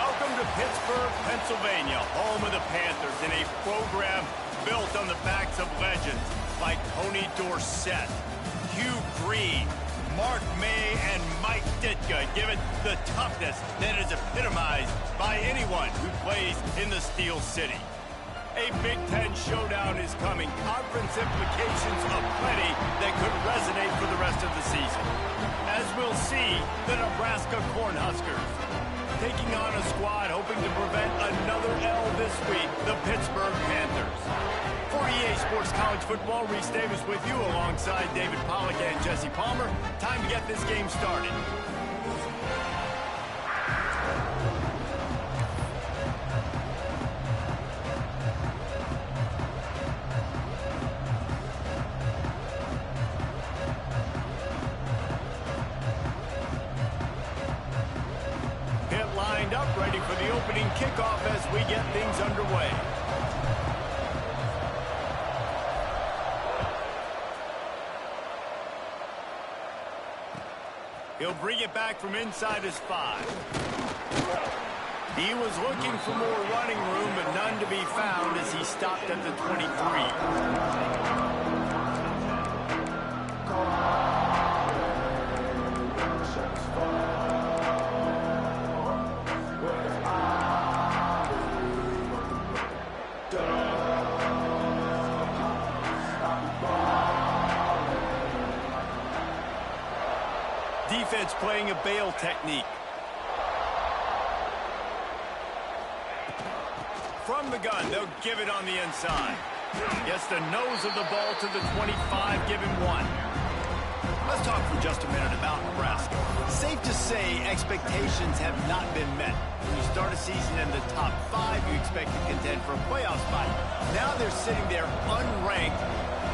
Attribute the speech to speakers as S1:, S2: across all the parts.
S1: Welcome to Pittsburgh, Pennsylvania, home of the Panthers, in a program built on the backs of legends like Tony Dorsett, Hugh Green, Mark May, and Mike Ditka, given the toughness that is epitomized by anyone who plays in the Steel City. A Big Ten showdown is coming. Conference implications aplenty that could resonate for the rest of the season. As we'll see, the Nebraska Cornhuskers taking on a squad hoping to prevent another L this week, the Pittsburgh Panthers. For EA Sports College Football, Reese Davis with you alongside David Pollack and Jesse Palmer. Time to get this game started. Lined up, ready for the opening kickoff as we get things underway. He'll bring it back from inside his 5. He was looking for more running room, but none to be found as he stopped at the 23. Defense playing a bail technique. From the gun, they'll give it on the inside. Gets the nose of the ball to the 25, give him 1. Let's talk for just a minute about Nebraska. Safe to say expectations have not been met. When you start a season in the top 5, you expect to contend for a playoff spot. Now they're sitting there unranked.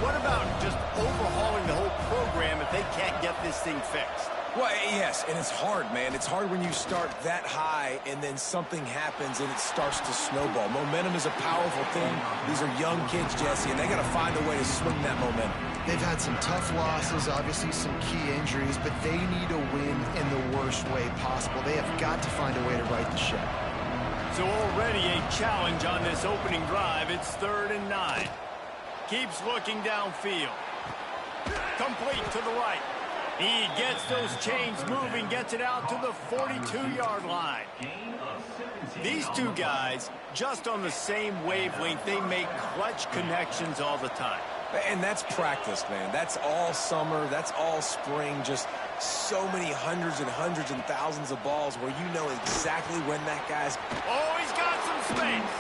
S1: What about just overhauling the whole program if they can't get this thing fixed?
S2: Well, yes, and it's hard, man. It's hard when you start that high and then something happens and it starts to snowball. Momentum is a powerful thing. These are young kids, Jesse, and they got to find a way to swing that momentum.
S3: They've had some tough losses, obviously some key injuries, but they need to win in the worst way possible. They have got to find a way to right the ship.
S1: So already a challenge on this opening drive. It's 3rd and 9. Keeps looking downfield. Complete to the right. He gets those chains moving, gets it out to the 42-yard line. These two guys, just on the same wavelength, they make clutch connections all the time.
S2: And that's practice, man. That's all summer. That's all spring. Just so many hundreds and thousands of balls where you know exactly when that guy's...
S1: Oh, he's got some space.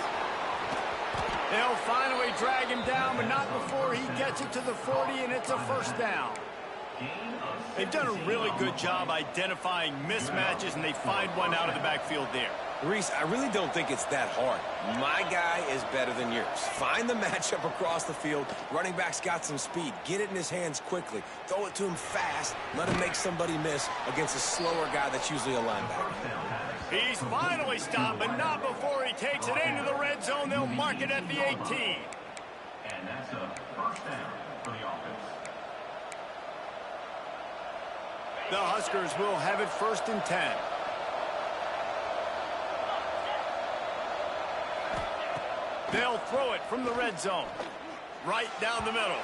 S1: They'll finally drag him down, but not before he gets it to the 40, and it's a first down. They've done a really good job identifying mismatches, and they find one out of the backfield there.
S2: Reese, I really don't think it's that hard. My guy is better than yours. Find the matchup across the field. Running back's got some speed. Get it in his hands quickly. Throw it to him fast. Let him make somebody miss against a slower guy that's usually a linebacker.
S1: He's finally stopped, but not before he takes it into the red zone. They'll mark it at the 18.
S4: And that's a first down for the offense.
S1: The Huskers will have it 1st and 10. They'll throw it from the red zone. Right down the middle.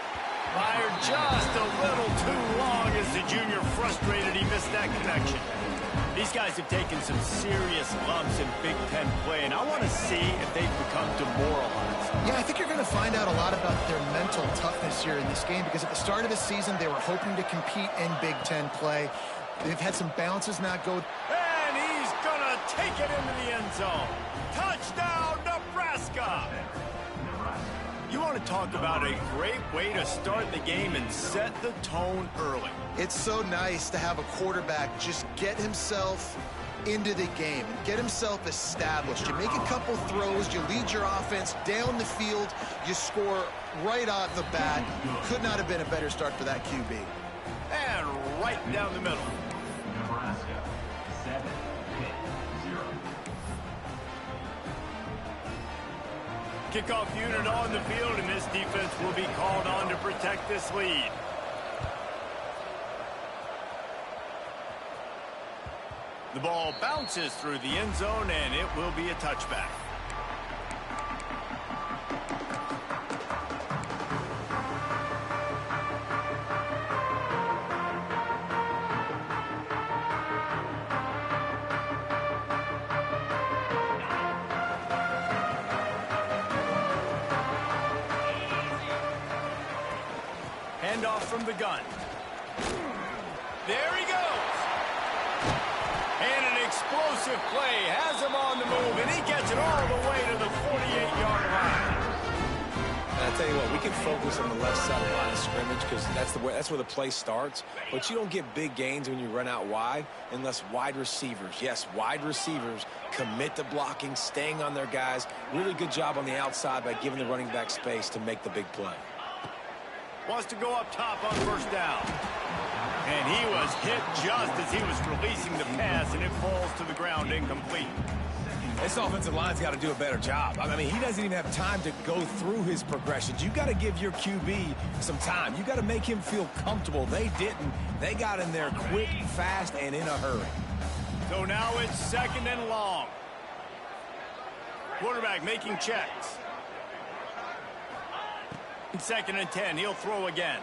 S1: Fired just a little too long as the junior frustrated he missed that connection. These guys have taken some serious lumps in Big Ten play, and I want to see if they've become demoralized.
S3: Yeah, I think you're going to find out a lot about their mental toughness here in this game because at the start of the season, they were hoping to compete in Big Ten play. They've had some bounces not go.
S1: And he's going to take it into the end zone. Touchdown, Nebraska! You want to talk about a great way to start the game and set the tone early.
S3: It's so nice to have a quarterback just get himself into the game, get himself established. You make a couple throws, you lead your offense down the field, you score right off the bat. Could not have been a better start for that QB.
S1: And right down the middle.
S4: Nebraska, 7-0.
S1: Kickoff unit on the field, and this defense will be called on to protect this lead. The ball bounces through the end zone, and it will be a touchback. Handoff from the gun. There he goes. And an explosive play has him on the move, and he gets it all the way to the 48-yard line.
S2: And I tell you what, we can focus on the left side of the line of scrimmage because that's where the play starts. But you don't get big gains when you run out wide unless wide receivers, yes, wide receivers, commit to blocking, staying on their guys. Really good job on the outside by giving the running back space to make the big play.
S1: Wants to go up top on first down. And he was hit just as he was releasing the pass, and it falls to the ground incomplete.
S2: This offensive line's got to do a better job. I mean, he doesn't even have time to go through his progressions. You got to give your QB some time. You got to make him feel comfortable. They didn't. They got in there quick, fast, and in a hurry.
S1: So now it's 2nd and long. Quarterback making checks. 2nd and 10. He'll throw again.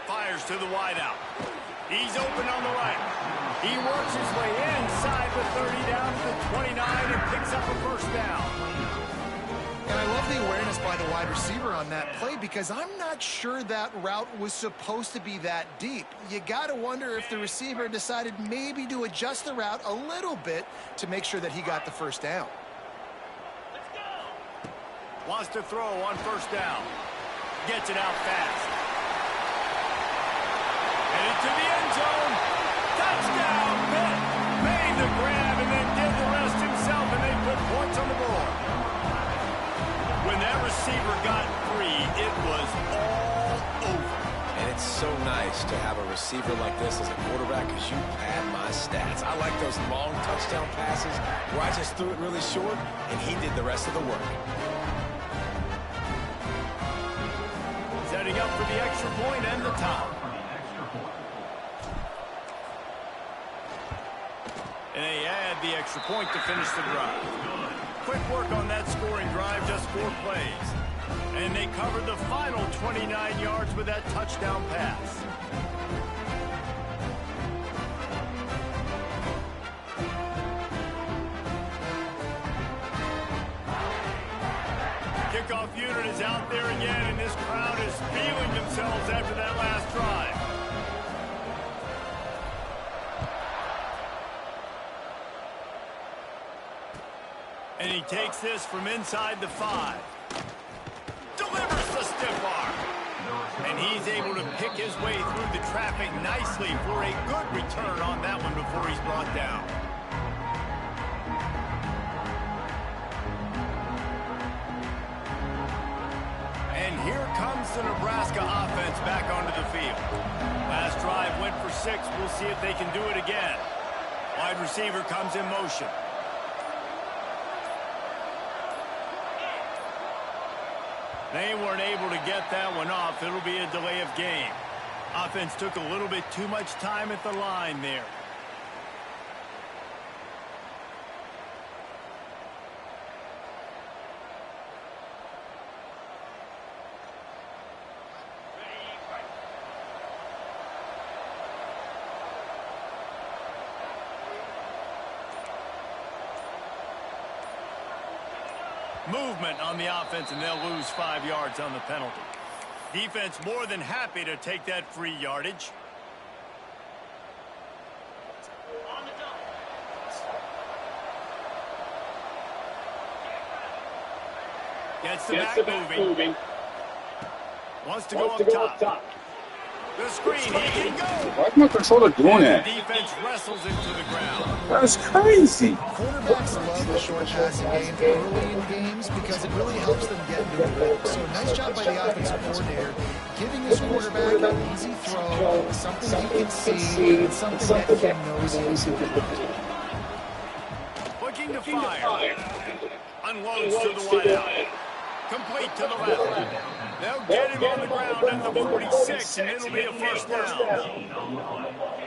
S1: Fires to the wideout. He's open on the right. He works his way inside the 30 down to the 29 and picks up a first down.
S3: And I love the awareness by the wide receiver on that play because I'm not sure that route was supposed to be that deep. You got to wonder if the receiver decided maybe to adjust the route a little bit to make sure that he got the first down.
S1: Wants to throw on first down. Gets it out fast. Headed to the end zone. Touchdown. Pitt made the grab and then did the rest himself, and they put points on the board. When that receiver got free, it was all over.
S2: And it's so nice to have a receiver like this as a quarterback because you pad my stats. I like those long touchdown passes where I just threw it really short, and he did the rest of the work.
S1: Setting up for the extra point and the top. And they add the extra point to finish the drive. Quick work on that scoring drive, just 4 plays. And they covered the final 29 yards with that touchdown pass. Kickoff unit is out there again, and this crowd is feeling themselves after that last drive. And he takes this from inside the 5. Delivers the stiff arm. And he's able to pick his way through the traffic nicely for a good return on that one before he's brought down. And here comes the Nebraska offense back onto the field. Last drive went for 6. We'll see if they can do it again. Wide receiver comes in motion. They weren't able to get that one off. It'll be a delay of game. Offense took a little bit too much time at the line there. Movement on the offense, and they'll lose 5 yards on the penalty. Defense more than happy to take that free yardage. Gets the back moving. Wants to go up top. The screen, he can go.
S5: Why is my controller doing that?
S1: Defense wrestles into the ground.
S5: That's crazy.
S3: Quarterbacks love the short passing game early in games because it really helps them get into the rhythm. So nice job by the offensive coordinator giving this quarterback an easy throw, something he can see, and something that he knows he can do.
S1: Looking to fire. Unloads to the wideout. Complete to the left. They'll get him on the ground at the 46, and it'll be a first down.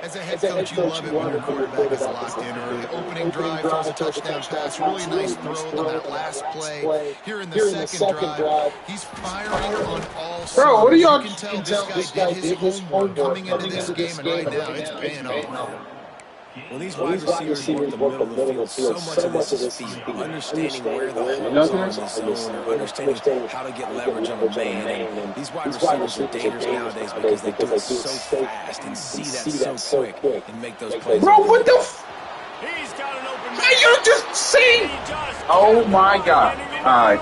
S3: As a head coach, you love it when your quarterback is locked in early. Opening drive, throws a touchdown pass, really nice throw on that last play. Here in the second drive, he's firing on all cylinders.
S5: Bro, what are y'all?
S3: You can tell this guy did his homework coming into this game, and right now it's paying off.
S2: Well, these wide receivers work the middle of the field. So much of this is speed. Understanding where the holes are in the zone, or understanding how to get leverage on a man. And these wide receivers are dangerous nowadays because they do it so fast and see that so quick and make those plays.
S5: Bro, what the f?
S1: He's got an open man.
S5: Are you just seeing? Oh my God! All right,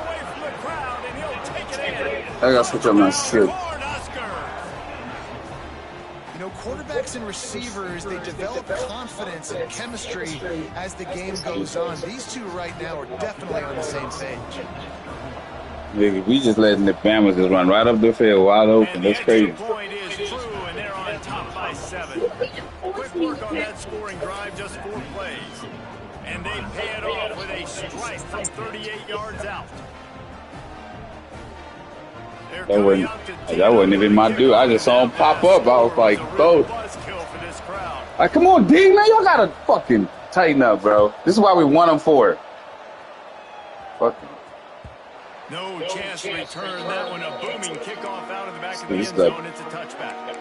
S5: I gotta switch up my shit.
S3: You know, quarterbacks and receivers, they develop confidence and chemistry as the game goes on. These two right now are definitely on the same page.
S5: Nigga, we just letting the Bama's just run right up the field wide open. That's crazy.
S1: Point is true, and they're on top by 7. Quick work on that scoring drive, just 4 plays. And they pay it off with a strike from 38 yards out.
S5: That wasn't even my dude. I just saw him pop up. I was like, bro. Like, come on, D, man. Y'all gotta fucking tighten up, bro. This is why we want him for it. Fucking.
S1: No chance to return that one. A booming kickoff out of the back of the end zone. It's a touchback.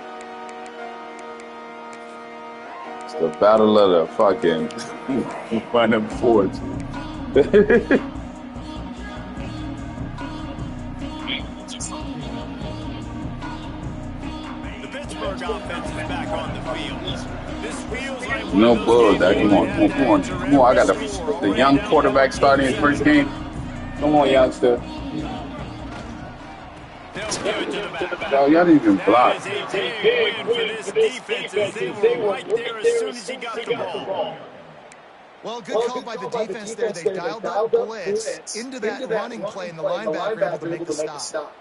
S5: It's the battle of the fucking one of forwards.
S1: Offense is back on the field. This feels like
S5: no bull, Dad. Come on. I got the young quarterback starting his first game. Come on, youngster. Yo, y'all didn't even block.
S1: That is a big win for this defense as they were right there as soon as he got the ball.
S3: Well, good call by the defense there. They dialed up blitz into that running play, and the linebacker able to make the stop.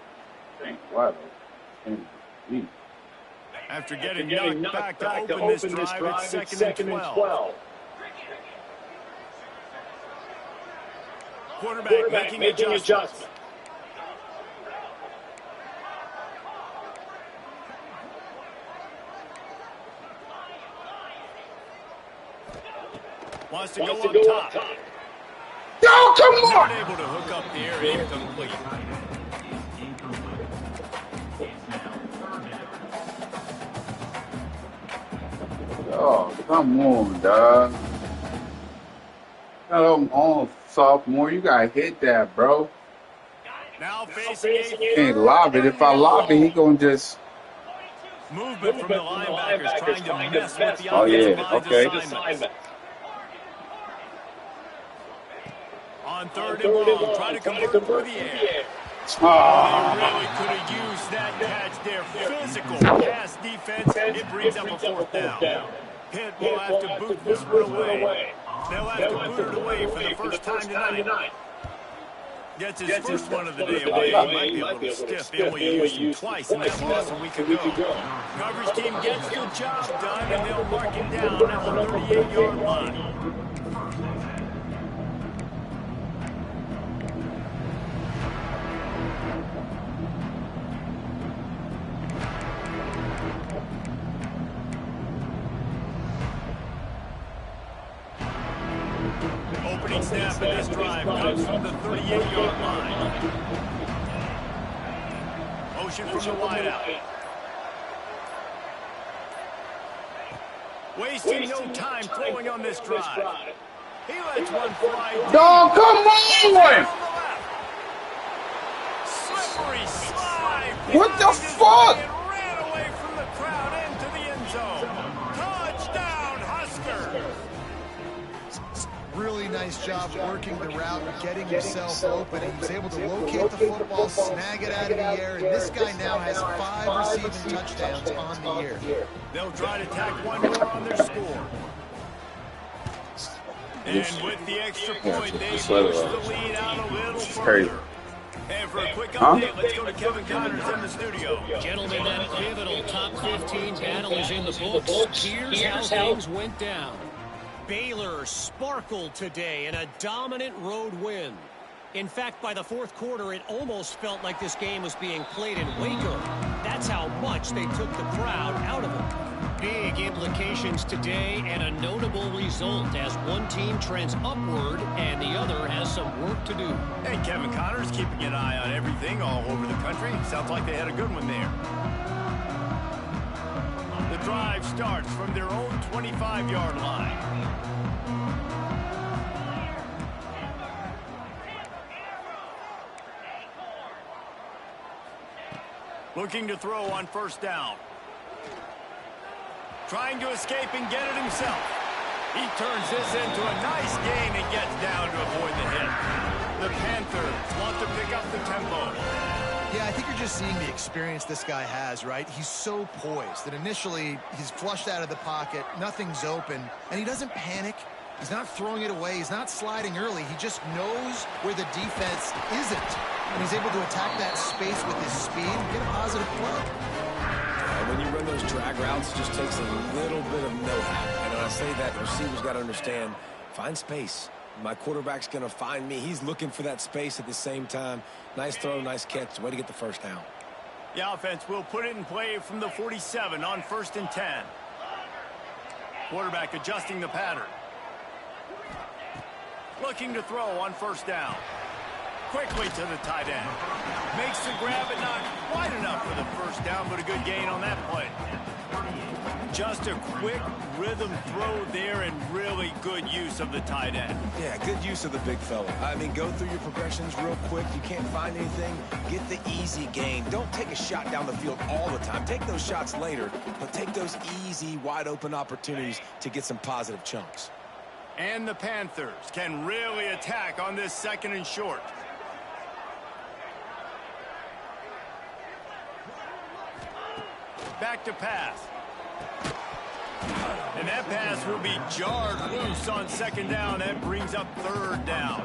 S5: Wow.
S1: After getting knocked back to open this drive, it's second and 12. Quarterback making adjustments. Wants to go up top.
S5: Yo, come on!
S1: Not able to hook up the air, incomplete.
S5: Oh, come on, dog. Come on, sophomore. You gotta hit that, bro.
S1: Now facing
S5: Can't lob it. If I lob it, he gonna just...
S1: Movement from the linebackers trying to mess with the
S5: offensive
S1: line's assignments. On 3rd and long, try to convert through the air. They really could have used that catch there. Physical pass defense. It brings up a 4th down. Pitt will have to boot this one away. They'll have to boot it away for the first time tonight. Gets his first one of the day away. He might be a little stiff. They only used him twice in that loss a week ago. Coverage team gets the job done, and they'll mark him down at the 38-yard line. Snap of this drive comes from the 38-yard line. Motion from the wideout. Wasting no time throwing on this drive. He lets one fly.
S5: Oh, come on!
S1: Slippery slide.
S5: What the fuck?
S1: And ran away from the crowd into the end zone. Touchdown, Huskers.
S3: Really nice job working the route and getting himself open. He was able to locate the football, snag it out of the air, and this guy now has 5 receiving touchdowns on the year.
S1: They'll try to tack one more on their score. And with the extra point, they push the lead out a little further. And for a quick update, let's go to Kevin Connors in the studio.
S6: Gentlemen, that pivotal top 15 battle is in the books. Here's how things went down. Baylor sparkled today in a dominant road win. In fact, by the 4th quarter, it almost felt like this game was being played in Waco. That's how much they took the crowd out of it. big implications today and a notable result as one team trends upward and the other has some work to do.
S1: Hey, Kevin Connor's keeping an eye on everything all over the country. Sounds like they had a good one there. The drive starts from their own 25-yard line. Looking to throw on first down. Trying to escape and get it himself. He turns this into a nice gain and gets down to avoid the hit. The Panthers want to pick up the tempo.
S3: Yeah, I think you're just seeing the experience this guy has, right? He's so poised that initially he's flushed out of the pocket, nothing's open, and he doesn't panic. He's not throwing it away. He's not sliding early. He just knows where the defense isn't. And he's able to attack that space with his speed and get a positive play.
S2: When you run those drag routes, it just takes a little bit of know-how. And when I say that, receivers got to understand, find space. My quarterback's going to find me. He's looking for that space at the same time. Nice throw, nice catch. Way to get the first down.
S1: The offense will put it in play from the 47 on 1st and 10. Quarterback adjusting the pattern. Looking to throw on first down. Quickly to the tight end. Makes the grab and not quite enough for the first down, but a good gain on that play. Just a quick rhythm throw there and really good use of the tight end.
S2: Yeah, good use of the big fella. I mean, go through your progressions real quick. You can't find anything, get the easy gain. Don't take a shot down the field all the time. Take those shots later, but take those easy, wide-open opportunities to get some positive chunks.
S1: And the Panthers can really attack on this 2nd and short. Back to pass. And that pass will be jarred loose on 2nd down. That brings up 3rd down.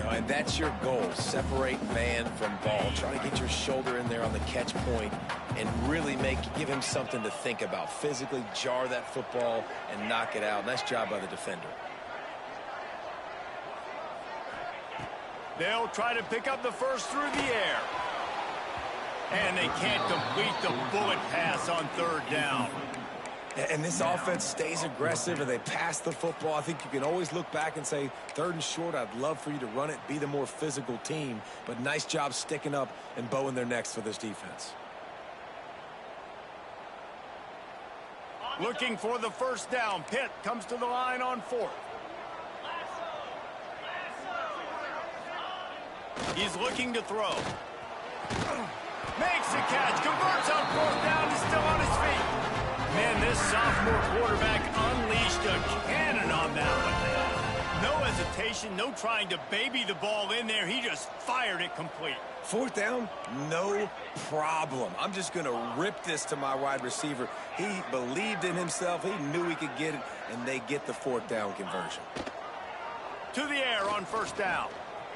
S2: And that's your goal. Separate man from ball. Try to get your shoulder in there on the catch point and really give him something to think about. Physically jar that football and knock it out. Nice job by the defender.
S1: They'll try to pick up the first through the air. And they can't complete the bullet pass on 3rd down.
S2: And this offense stays aggressive and they pass the football. I think you can always look back and say, 3rd and short, I'd love for you to run it, be the more physical team. But nice job sticking up and bowing their necks for this defense.
S1: Looking for the first down. Pitt comes to the line on 4th. He's looking to throw. Makes the catch, converts on 4th down, he's still on his feet. Man, this sophomore quarterback unleashed a cannon on that one. No hesitation, no trying to baby the ball in there. He just fired it complete.
S2: 4th down, no problem. I'm just going to rip this to my wide receiver. He believed in himself. He knew he could get it, and they get the 4th down conversion.
S1: To the air on 1st down.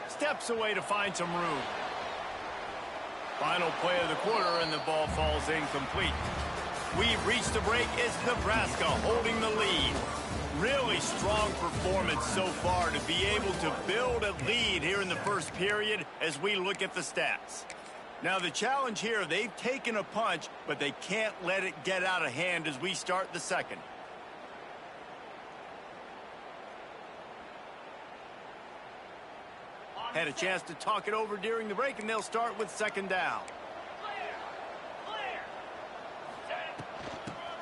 S1: Steps away to find some room. Final play of the quarter, and the ball falls incomplete. We've reached the break. It's Nebraska holding the lead. Really strong performance so far to be able to build a lead here in the first period as we look at the stats. Now the challenge here, they've taken a punch, but they can't let it get out of hand as we start the 2nd. Had a chance to talk it over during the break, and they'll start with 2nd down.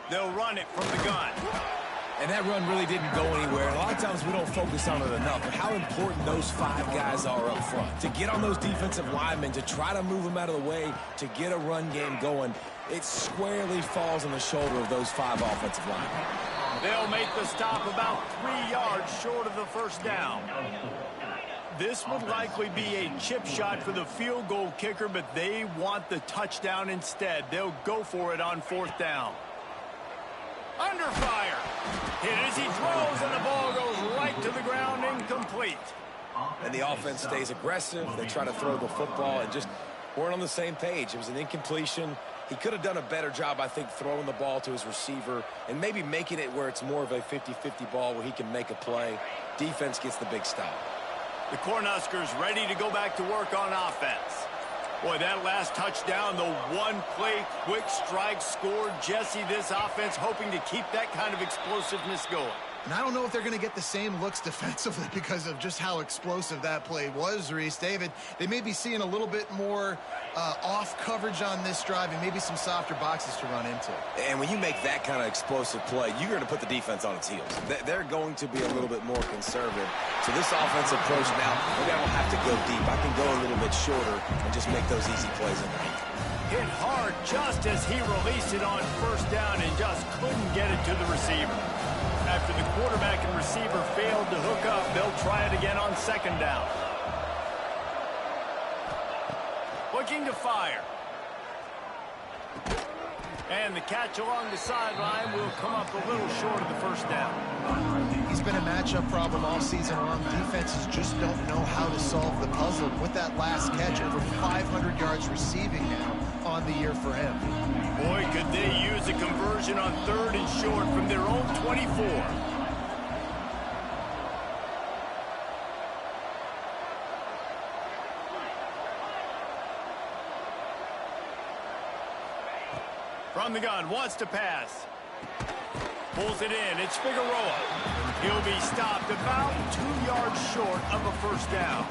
S1: They'll run it from the gun.
S2: And that run really didn't go anywhere. A lot of times we don't focus on it enough, but how important those 5 guys are up front. To get on those defensive linemen, to try to move them out of the way, to get a run game going, it squarely falls on the shoulder of those 5 offensive linemen.
S1: They'll make the stop about 3 yards short of the first down. This would likely be a chip shot for the field goal kicker, but they want the touchdown instead. They'll go for it on 4th down. Under fire. Hit as he throws, and the ball goes right to the ground, incomplete.
S2: And the offense stays aggressive. They try to throw the football and just weren't on the same page. It was an incompletion. He could have done a better job, I think, throwing the ball to his receiver and maybe making it where it's more of a 50-50 ball where he can make a play. Defense gets the big stop.
S1: The Cornhuskers ready to go back to work on offense. Boy, that last touchdown, the one-play quick strike scored. Jesse, this offense hoping to keep that kind of explosiveness going.
S3: And I don't know if they're going to get the same looks defensively because of just how explosive that play was, Reese. David, they may be seeing a little bit more off coverage on this drive and maybe some softer boxes to run into.
S2: And when you make that kind of explosive play, you're going to put the defense on its heels. They're going to be a little bit more conservative. So this offensive approach now, maybe I don't have to go deep. I can go a little bit shorter and just make those easy plays in there.
S1: Hit hard just as he released it on first down and just couldn't get it to the receiver. After the quarterback and receiver failed to hook up, they'll try it again on second down. Looking to fire. And the catch along the sideline will come up a little short of the first down.
S3: He's been a matchup problem all season long. Defenses just don't know how to solve the puzzle. With that last catch, over 500 yards receiving now on the year for him.
S1: Boy, could they use a conversion on third and short from their own 24. From the gun, wants to pass. Pulls it in, it's Figueroa. He'll be stopped about 2 yards short of a first down.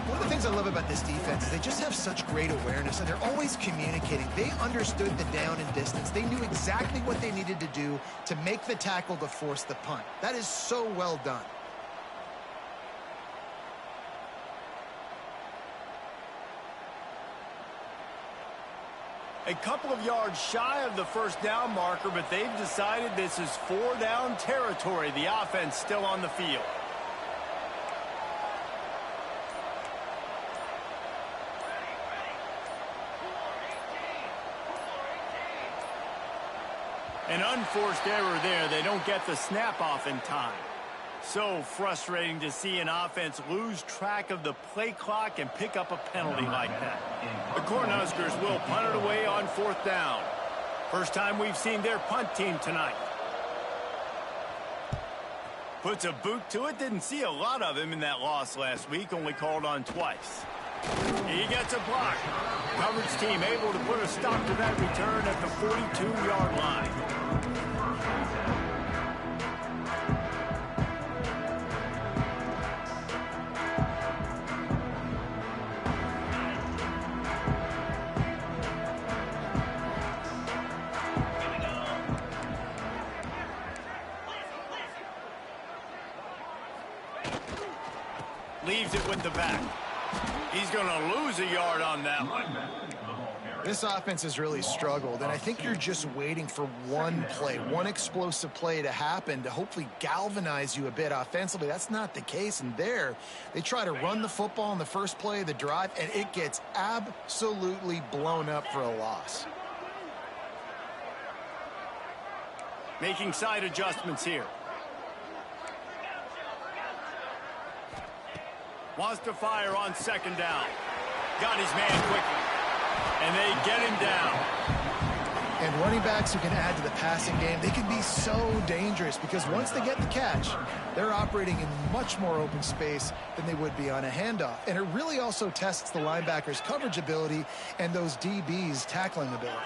S3: One of the things I love about this defense is they just have such great awareness, and they're always communicating. They understood the down and distance. They knew exactly what they needed to do to make the tackle to force the punt. That is so well done.
S1: A couple of yards shy of the first down marker, but they've decided this is 4 down territory. The offense still on the field. An unforced error there. They don't get the snap off in time. So frustrating to see an offense lose track of the play clock and pick up a penalty like that. The Cornhuskers will punt it away on fourth down. First time we've seen their punt team tonight. Puts a boot to it. Didn't see a lot of him in that loss last week. Only called on twice. He gets a block. Coverage team able to put a stop to that return at the 42-yard line. Leaves it with the back. He's going to lose a yard on that one.
S3: This offense has really struggled, and I think you're just waiting for one play, one explosive play to happen to hopefully galvanize you a bit offensively. That's not the case, and there they try to run the football in the first play of the drive, and it gets absolutely blown up for a loss.
S1: Making side adjustments here. Wants to fire on second down. Got his man quickly. And they get him down.
S3: And running backs who can add to the passing game, they can be so dangerous because once they get the catch, they're operating in much more open space than they would be on a handoff. And it really also tests the linebackers' coverage ability and those DBs' tackling ability.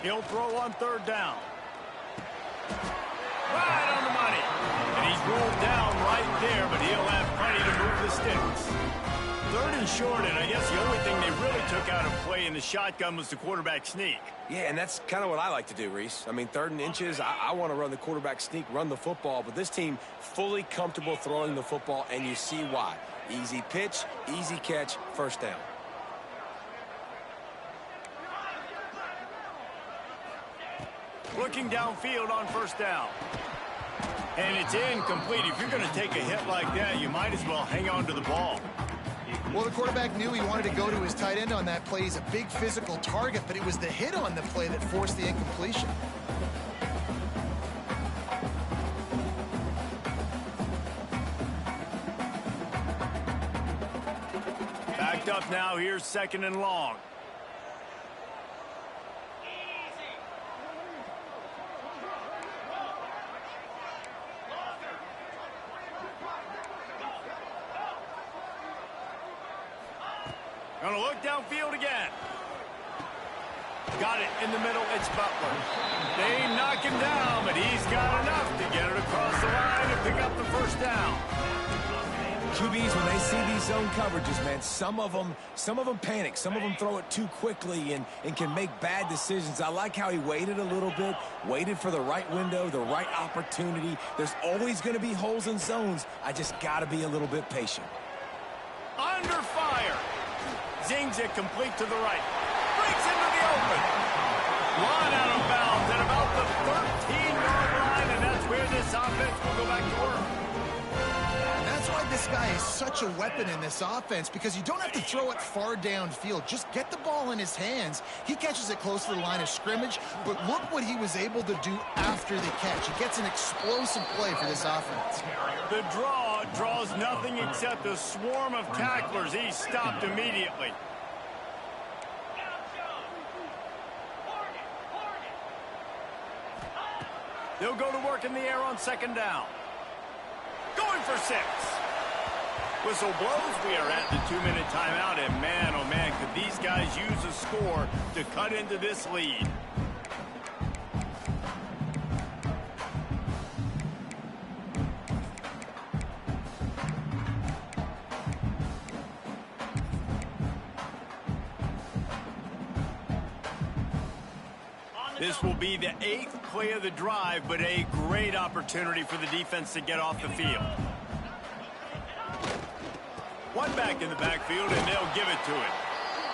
S1: He'll throw on third down. Right on the money. And he's rolled down right there, but he'll have plenty to move the sticks. Third and short, and I guess the only thing they really took out of play in the shotgun was the quarterback sneak.
S2: Yeah, and that's kind of what I like to do, Reese. I mean, third and inches, I want to run the quarterback sneak, run the football, but this team fully comfortable throwing the football, and you see why. Easy pitch, easy catch, first down.
S1: Looking downfield on first down. And it's incomplete. If you're going to take a hit like that, you might as well hang on to the ball.
S3: Well, the quarterback knew he wanted to go to his tight end on that play. He's a big physical target, but it was the hit on the play that forced the incompletion.
S1: Backed up now. Here's second and long. back downfield again. Got it in the middle. It's Butler. They knock him down, but he's got enough to get it across the line and pick up the first down.
S2: QBs, when they see these zone coverages, man, some of them panic. Some of them throw it too quickly and can make bad decisions. I like how he waited a little bit, waited for the right window, the right opportunity. There's always going to be holes in zones. I just got to be a little bit patient.
S1: Under fire. Zings it complete to the right. Breaks into the open. Run out of bounds at about the 13-yard line, and that's where this offense will go back to work.
S3: That's why this guy is such a weapon in this offense, because you don't have to throw it far downfield. Just get the ball in his hands. He catches it close to the line of scrimmage, but look what he was able to do after the catch. He gets an explosive play for this offense.
S1: The draw draws nothing except a swarm of tacklers. He's stopped immediately. They'll go to work in the air on second down. Going for 6. Whistle blows. We are at the 2-minute timeout, and man, oh man, could these guys use a score to cut into this lead. This will be the 8th play of the drive, but a great opportunity for the defense to get off the field. One back in the backfield, and they'll give it to him.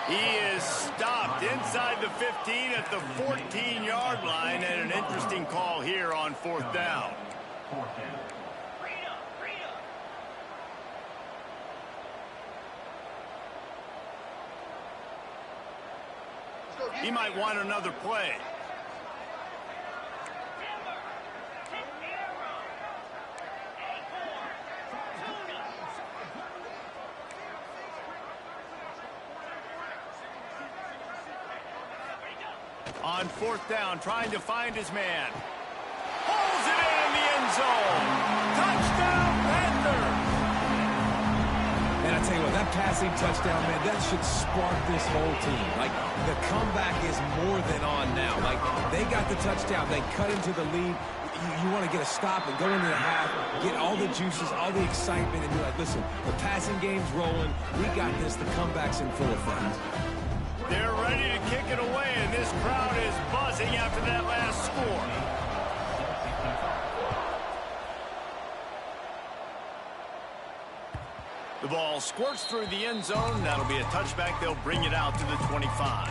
S1: He is stopped inside the 15 at the 14-yard line, and an interesting call here on 4th down. He might want another play. On 4th down, trying to find his man. Pulls it in the end zone. Touchdown, Panthers!
S2: And I tell you what, that passing touchdown, man, that should spark this whole team. Like, the comeback is more than on now. Like, they got the touchdown. They cut into the lead. You want to get a stop and go into the half, get all the juices, all the excitement, and be like, listen, the passing game's rolling. We got this. The comeback's in full effect.
S1: They're ready to kick it away, and this crowd is buzzing after that last score. The ball squirts through the end zone. That'll be a touchback. They'll bring it out to the 25.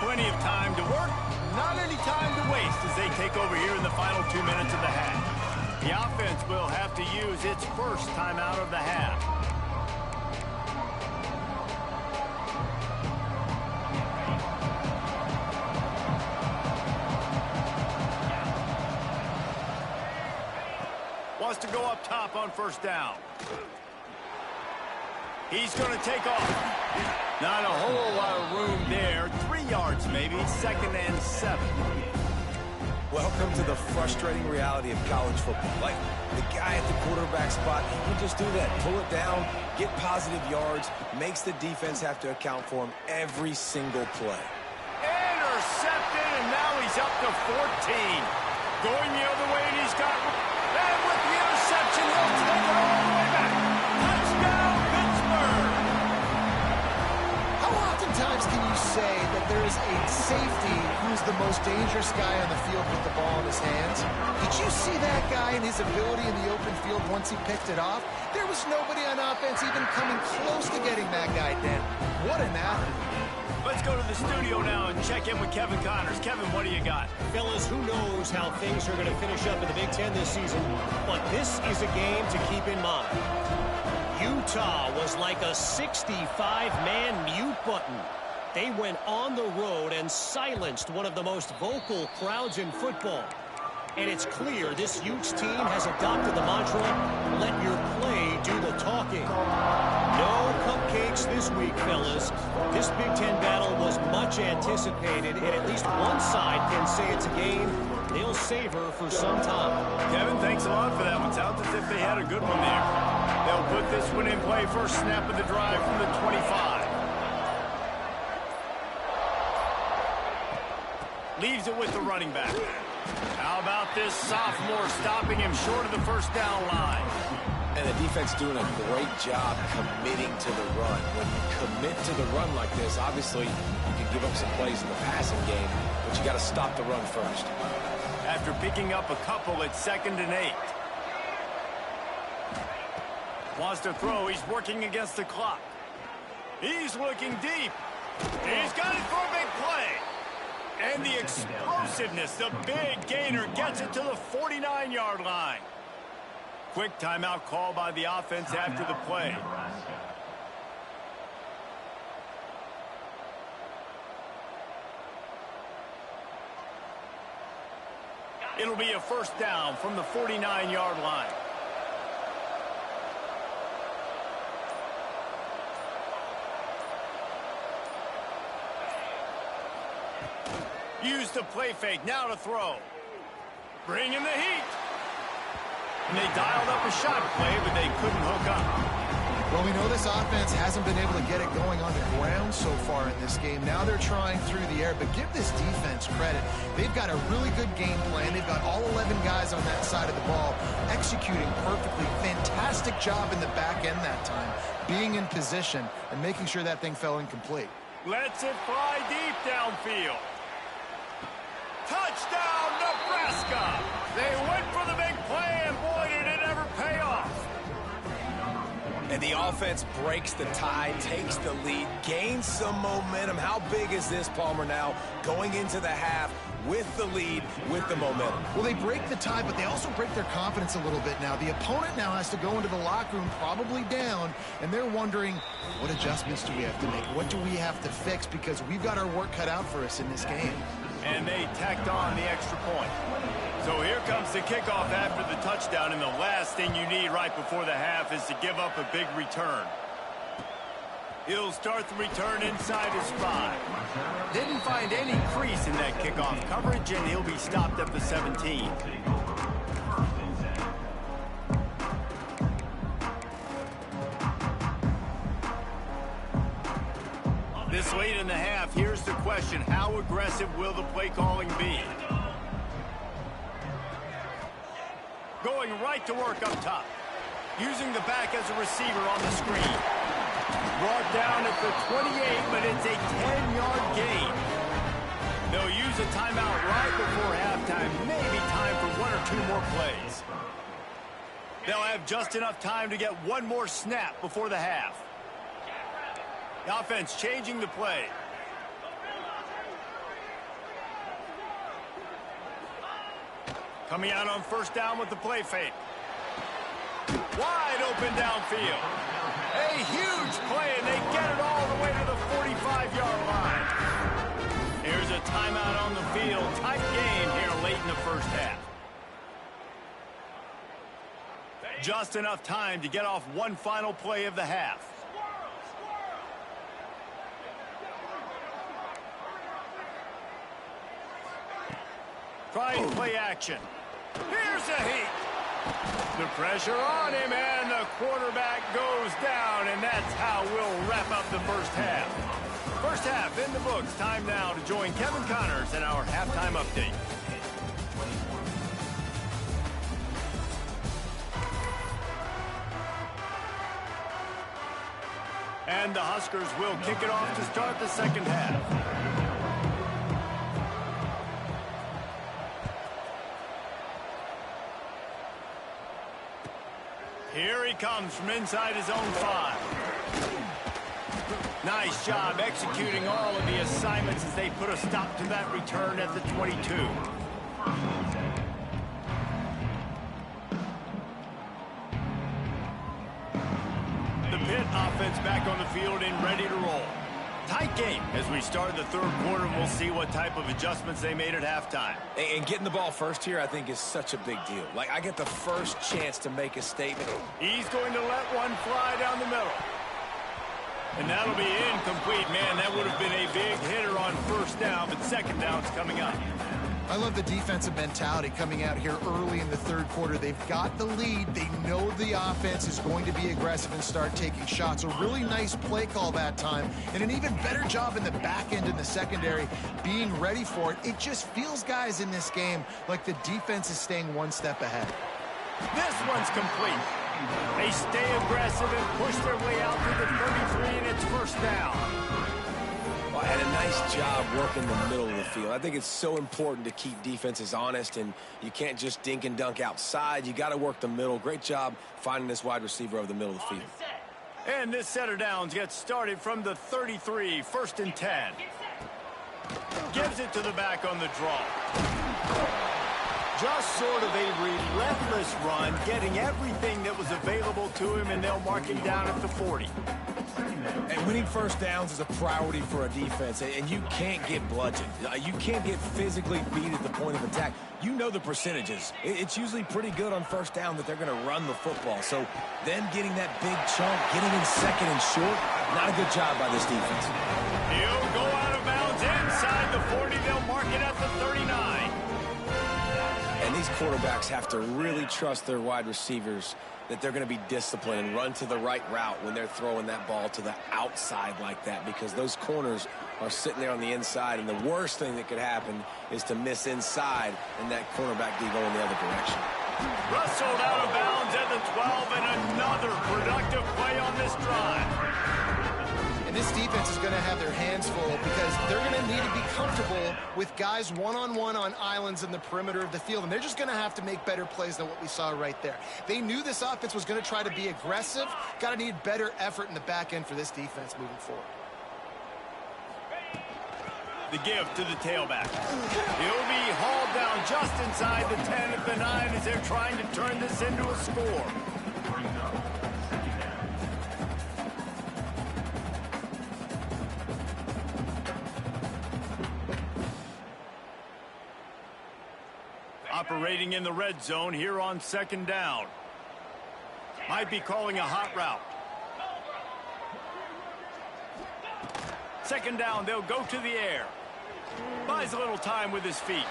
S1: Plenty of time to work, not any time to waste as they take over here in the final 2 minutes of the half. The offense will have to use its first timeout of the half. Wants to go up top on 1st down. He's going to take off. Not a whole lot of room there. 3 yards maybe. 2nd and 7.
S2: Welcome to the frustrating reality of college football. Like, the guy at the quarterback spot, he can just do that. Pull it down, get positive yards, makes the defense have to account for him every single play.
S1: Intercepted, and now he's up to 14. Going the other way, and he's got... And with the interception, he'll take it all the way back. Touchdown, Pittsburgh!
S3: How oftentimes can you say that there is a safety who's the most dangerous guy on the field with the ball in his hands? Did you see that guy and his ability in the open field once he picked it off? There was nobody on offense even coming close to getting that guy down. What an athlete.
S1: Let's go to the studio now and check in with Kevin Connors. Kevin, what do you got?
S6: Fellas, who knows how things are going to finish up in the Big Ten this season, but this is a game to keep in mind. Utah was like a 65-man mute button. They went on the road and silenced one of the most vocal crowds in football. And it's clear this huge team has adopted the mantra, let your play do the talking. No cupcakes this week, fellas. This Big Ten battle was much anticipated, and at least one side can say it's a game they'll savor for some time.
S1: Kevin, thanks a lot for that one. Sounds as if they had a good one there. They'll put this one in play. First snap of the drive from the 25. Leaves it with the running back. How about this sophomore stopping him short of the first down line?
S2: And the defense doing a great job committing to the run. When you commit to the run like this, obviously you can give up some plays in the passing game, but you got to stop the run first.
S1: After picking up a couple at 2nd and 8. Wants to throw. He's working against the clock. He's looking deep. He's got it for a big play. And the explosiveness, the big gainer gets it to the 49-yard line. Quick timeout call by the offense after the play. It'll be a first down from the 49-yard line. Use the play fake, now to throw. Bring in the heat. And they dialed up a shot play, but they couldn't hook up.
S3: Well, we know this offense hasn't been able to get it going on the ground so far in this game. Now they're trying through the air, but give this defense credit. They've got a really good game plan. They've got all 11 guys on that side of the ball executing perfectly. Fantastic job in the back end that time, being in position and making sure that thing fell incomplete.
S1: Lets it fly deep downfield. Touchdown, Nebraska! They went for the big play, and boy, did it ever pay off.
S2: And the offense breaks the tie, takes the lead, gains some momentum. How big is this, Palmer, now going into the half with the lead, with the momentum?
S3: Well, they break the tie, but they also break their confidence a little bit now. The opponent now has to go into the locker room probably down, and they're wondering, what adjustments do we have to make? What do we have to fix? Because we've got our work cut out for us in this game.
S1: And they tacked on the extra point. So here comes the kickoff after the touchdown, and the last thing you need right before the half is to give up a big return. He'll start the return inside his 5. Didn't find any crease in that kickoff coverage, and he'll be stopped at the 17. This late in the half, here's the question. How aggressive will the play calling be? Going right to work up top. Using the back as a receiver on the screen. Brought down at the 28, but it's a 10-yard gain. They'll use a timeout right before halftime. Maybe time for 1 or 2 more plays. They'll have just enough time to get one more snap before the half. The offense changing the play. Coming out on first down with the play fake. Wide open downfield. A huge play, and they get it all the way to the 45-yard line. Here's a timeout on the field. Tight game here late in the first half. Just enough time to get off one final play of the half. Trying to play action. Here's a heat. The pressure on him, and the quarterback goes down, and that's how we'll wrap up the first half. First half in the books. Time now to join Kevin Connors in our halftime update. And the Huskers will kick it off to start the second half. Here he comes from inside his own 5. Nice job executing all of the assignments as they put a stop to that return at the 22. The Pitt offense back on the field and ready to roll. Tight game as we start the third quarter, and we'll see what type of adjustments they made at halftime.
S2: And getting the ball first here, I think, is such a big deal. Like, I get the first chance to make a statement.
S1: He's going to let one fly down the middle. And that'll be incomplete. Man, that would have been a big hitter on first down, but second down's coming up.
S3: I love the defensive mentality coming out here early in the third quarter. They've got the lead. They know the offense is going to be aggressive and start taking shots. A really nice play call that time, and an even better job in the back end in the secondary being ready for it. It just feels, guys, in this game like the defense is staying one step ahead.
S1: This one's complete. They stay aggressive and push their way out to the 33, and it's first down.
S2: Well, and a nice job working the middle of the field. I think it's so important to keep defenses honest, and you can't just dink and dunk outside. You got to work the middle. Great job finding this wide receiver over the middle of the field.
S1: And this set of downs gets started from the 33, first and 10. Gives it to the back on the draw. Just sort of a relentless run, getting everything that was available to him, and they'll mark him down at the 40.
S2: And winning first downs is a priority for a defense, and you can't get bludgeoned. You can't get physically beat at the point of attack. You know the percentages. It's usually pretty good on first down that they're going to run the football. So then getting that big chunk, getting in second and short, not a good job by this defense.
S1: He'll go out of bounds inside the 40. They'll mark it at the 39.
S2: And these quarterbacks have to really trust their wide receivers that they're going to be disciplined and run to the right route when they're throwing that ball to the outside like that, because those corners are sitting there on the inside, and the worst thing that could happen is to miss inside and that cornerback be going the other direction.
S1: Rustled out of bounds at the 12, and another productive play on this drive.
S3: And this defense is going to have their hands full because they're going to need to be comfortable with guys one-on-one on islands in the perimeter of the field, and they're just going to have to make better plays than what we saw right there. They knew this offense was going to try to be aggressive. Got to need better effort in the back end for this defense moving forward.
S1: The give to the tailback. He'll be hauled down just inside the 10 at the 9 as they're trying to turn this into a score. Operating in the red zone here on second down. Might be calling a hot route. Second down, they'll go to the air. Buys a little time with his feet.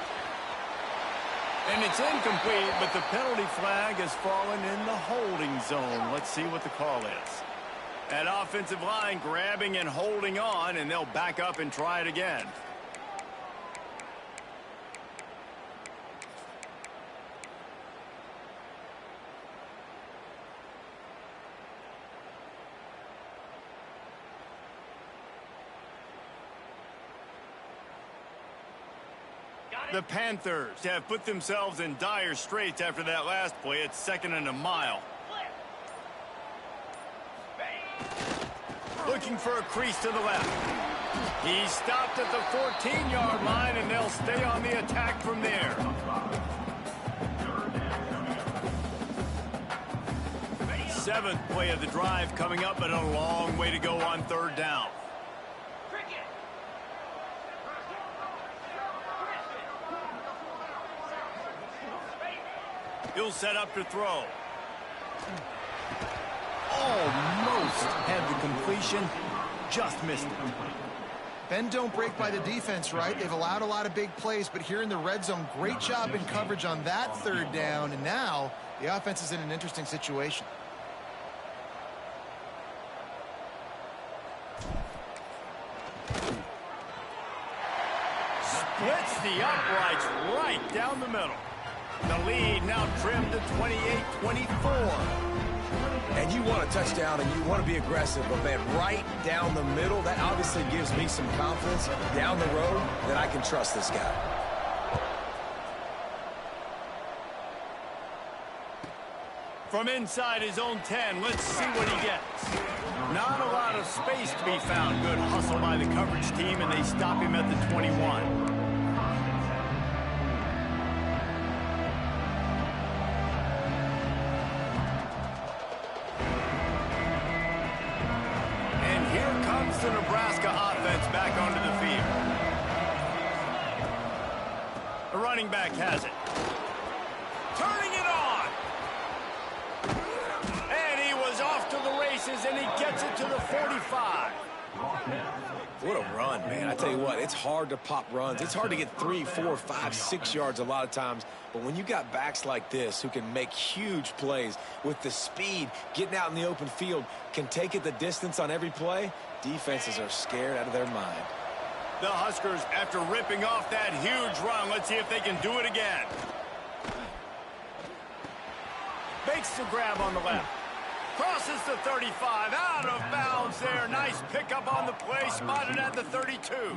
S1: And it's incomplete, but the penalty flag has fallen in the holding zone. Let's see what the call is. That offensive line grabbing and holding on, and they'll back up and try it again. The Panthers have put themselves in dire straits after that last play. It's second and a mile. Looking for a crease to the left. He stopped at the 14-yard line, and they'll stay on the attack from there. Seventh play of the drive coming up, but a long way to go on third down. He'll set up to throw. Almost had the completion, just missed it.
S3: Bend don't break by the defense, right? They've allowed a lot of big plays, but here in the red zone, great job in coverage on that third down, and now the offense is in an interesting situation.
S1: Splits the uprights right down the middle. The lead now trimmed to 28-24.
S2: And you want a touchdown and you want to be aggressive, but man, right down the middle, that obviously gives me some confidence down the road that I can trust this guy.
S1: From inside his own 10, let's see what he gets. Not a lot of space to be found. Good hustle by the coverage team, and they stop him at the 21. The Nebraska offense. offense back onto the field. The running back has it. Turning it on. And he was off to the races, and he gets it to the 45.
S2: What a run, man. I tell you what, it's hard to pop runs. It's hard to get 3, 4, 5, 6 yards a lot of times. But when you got backs like this who can make huge plays with the speed, getting out in the open field, can take it the distance on every play, defenses are scared out of their mind.
S1: The Huskers, after ripping off that huge run, let's see if they can do it again. Makes the grab on the left. Crosses the 35, out of bounds there. Nice pickup on the play, spotted at the 32.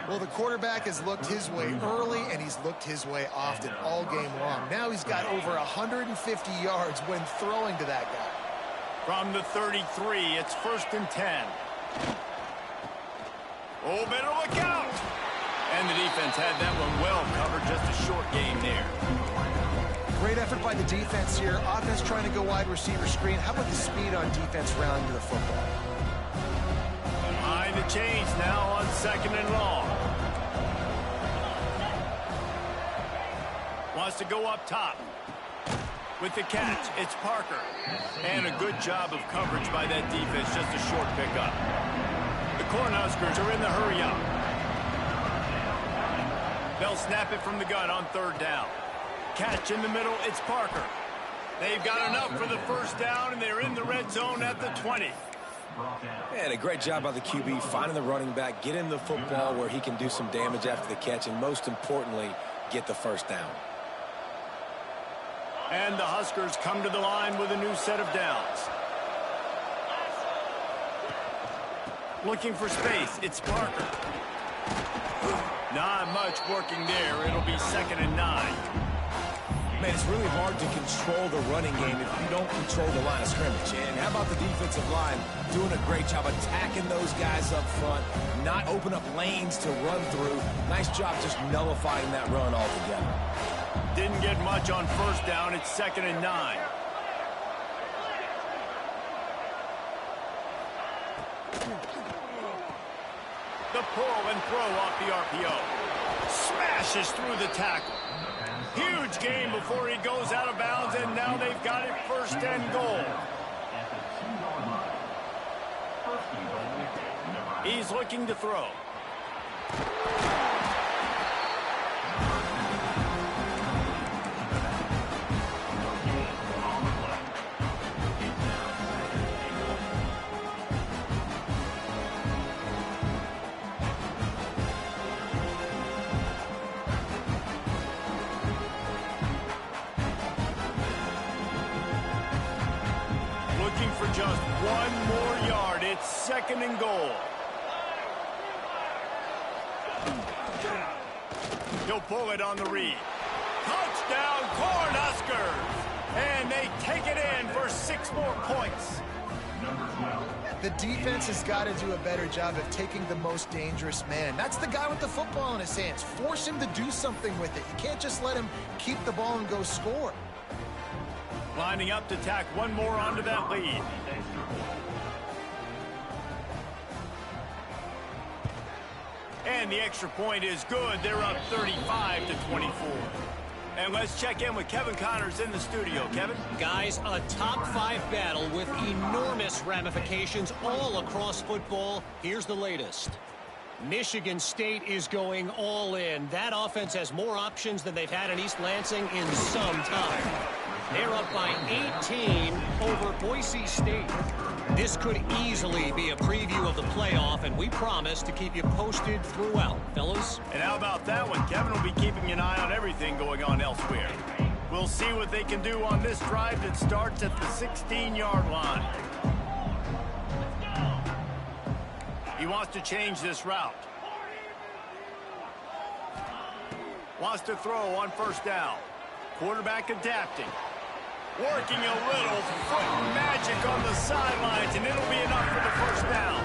S3: Well, the quarterback has looked his way early, and he's looked his way often all game long. Now he's got over 150 yards when throwing to that guy.
S1: From the 33, it's 1st and 10. Oh, better look out. And the defense had that one well covered, just a short game there.
S3: Great effort by the defense here. Offense trying to go wide receiver screen. How about the speed on defense rounding to the football?
S1: Behind the chains now on 2nd and long. Wants to go up top. With the catch, it's Parker. And a good job of coverage by that defense, just a short pickup. The Cornhuskers are in the hurry-up. They'll snap it from the gun on 3rd down. Catch in the middle, it's Parker. They've got enough for the 1st down, and they're in the red zone at the 20.
S2: And a great job by the QB finding the running back, get him the football where he can do some damage after the catch, and most importantly, get the 1st down.
S1: And the Huskers come to the line with a new set of downs. Looking for space, it's Parker. Not much working there. It'll be 2nd and 9.
S2: Man, it's really hard to control the running game if you don't control the line of scrimmage. And how about the defensive line doing a great job attacking those guys up front, not open up lanes to run through. Nice job just nullifying that run altogether.
S1: Didn't get much on 1st down. It's 2nd and 9. The pull and throw off the RPO. Smashes through the tackle. Huge gain before he goes out of bounds, and now they've got it 1st and goal. He's looking to throw. Just 1 more yard. It's 2nd and goal. He'll pull it on the read. Touchdown, Cornhuskers! And they take it in for 6 more points.
S3: The defense has got to do a better job of taking the most dangerous man. That's the guy with the football in his hands. Force him to do something with it. You can't just let him keep the ball and go score.
S1: Lining up to tack 1 more onto that lead. And the extra point is good. They're up 35-24. And let's check in with Kevin Connors in the studio. Kevin?
S6: Guys, a top 5 battle with enormous ramifications all across football. Here's the latest. Michigan State is going all in. That offense has more options than they've had in East Lansing in some time. They're up by 18 over Boise State. This could easily be a preview of the playoff, and we promise to keep you posted throughout, fellas.
S1: And how about that one? Kevin will be keeping an eye on everything going on elsewhere. We'll see what they can do on this drive that starts at the 16-yard line. He wants to change this route. Wants to throw on 1st down. Quarterback adapting. Working a little foot magic on the sidelines, and it'll be enough for the 1st down.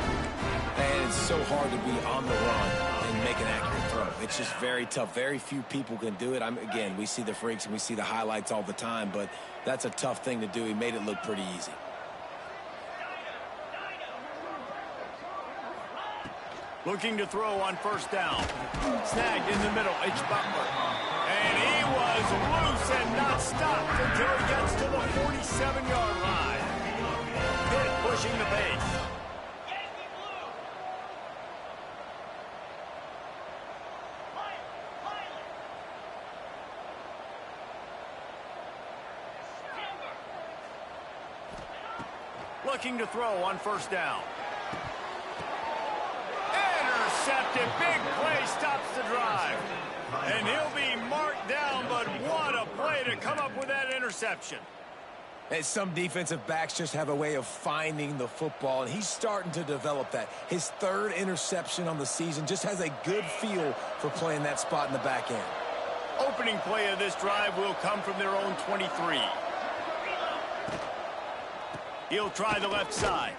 S2: And it's so hard to be on the run and make an accurate throw. It's just very tough. Very few people can do it. Again, we see the freaks and we see the highlights all the time, but that's a tough thing to do. He made it look pretty easy.
S1: Looking to throw on first down. Snagged in the middle. It's Butler. And he was loose and not stopped until he gets to the 47-yard line. Pitt pushing the pace. Looking to throw on first down. Intercepted. Big play stops the drive. And he'll be marked down, but what a play to come up with that interception.
S2: And some defensive backs just have a way of finding the football, and he's starting to develop that. His third interception on the season, just has a good feel for playing that spot in the back end.
S1: Opening play of this drive will come from their own 23. He'll try the left side.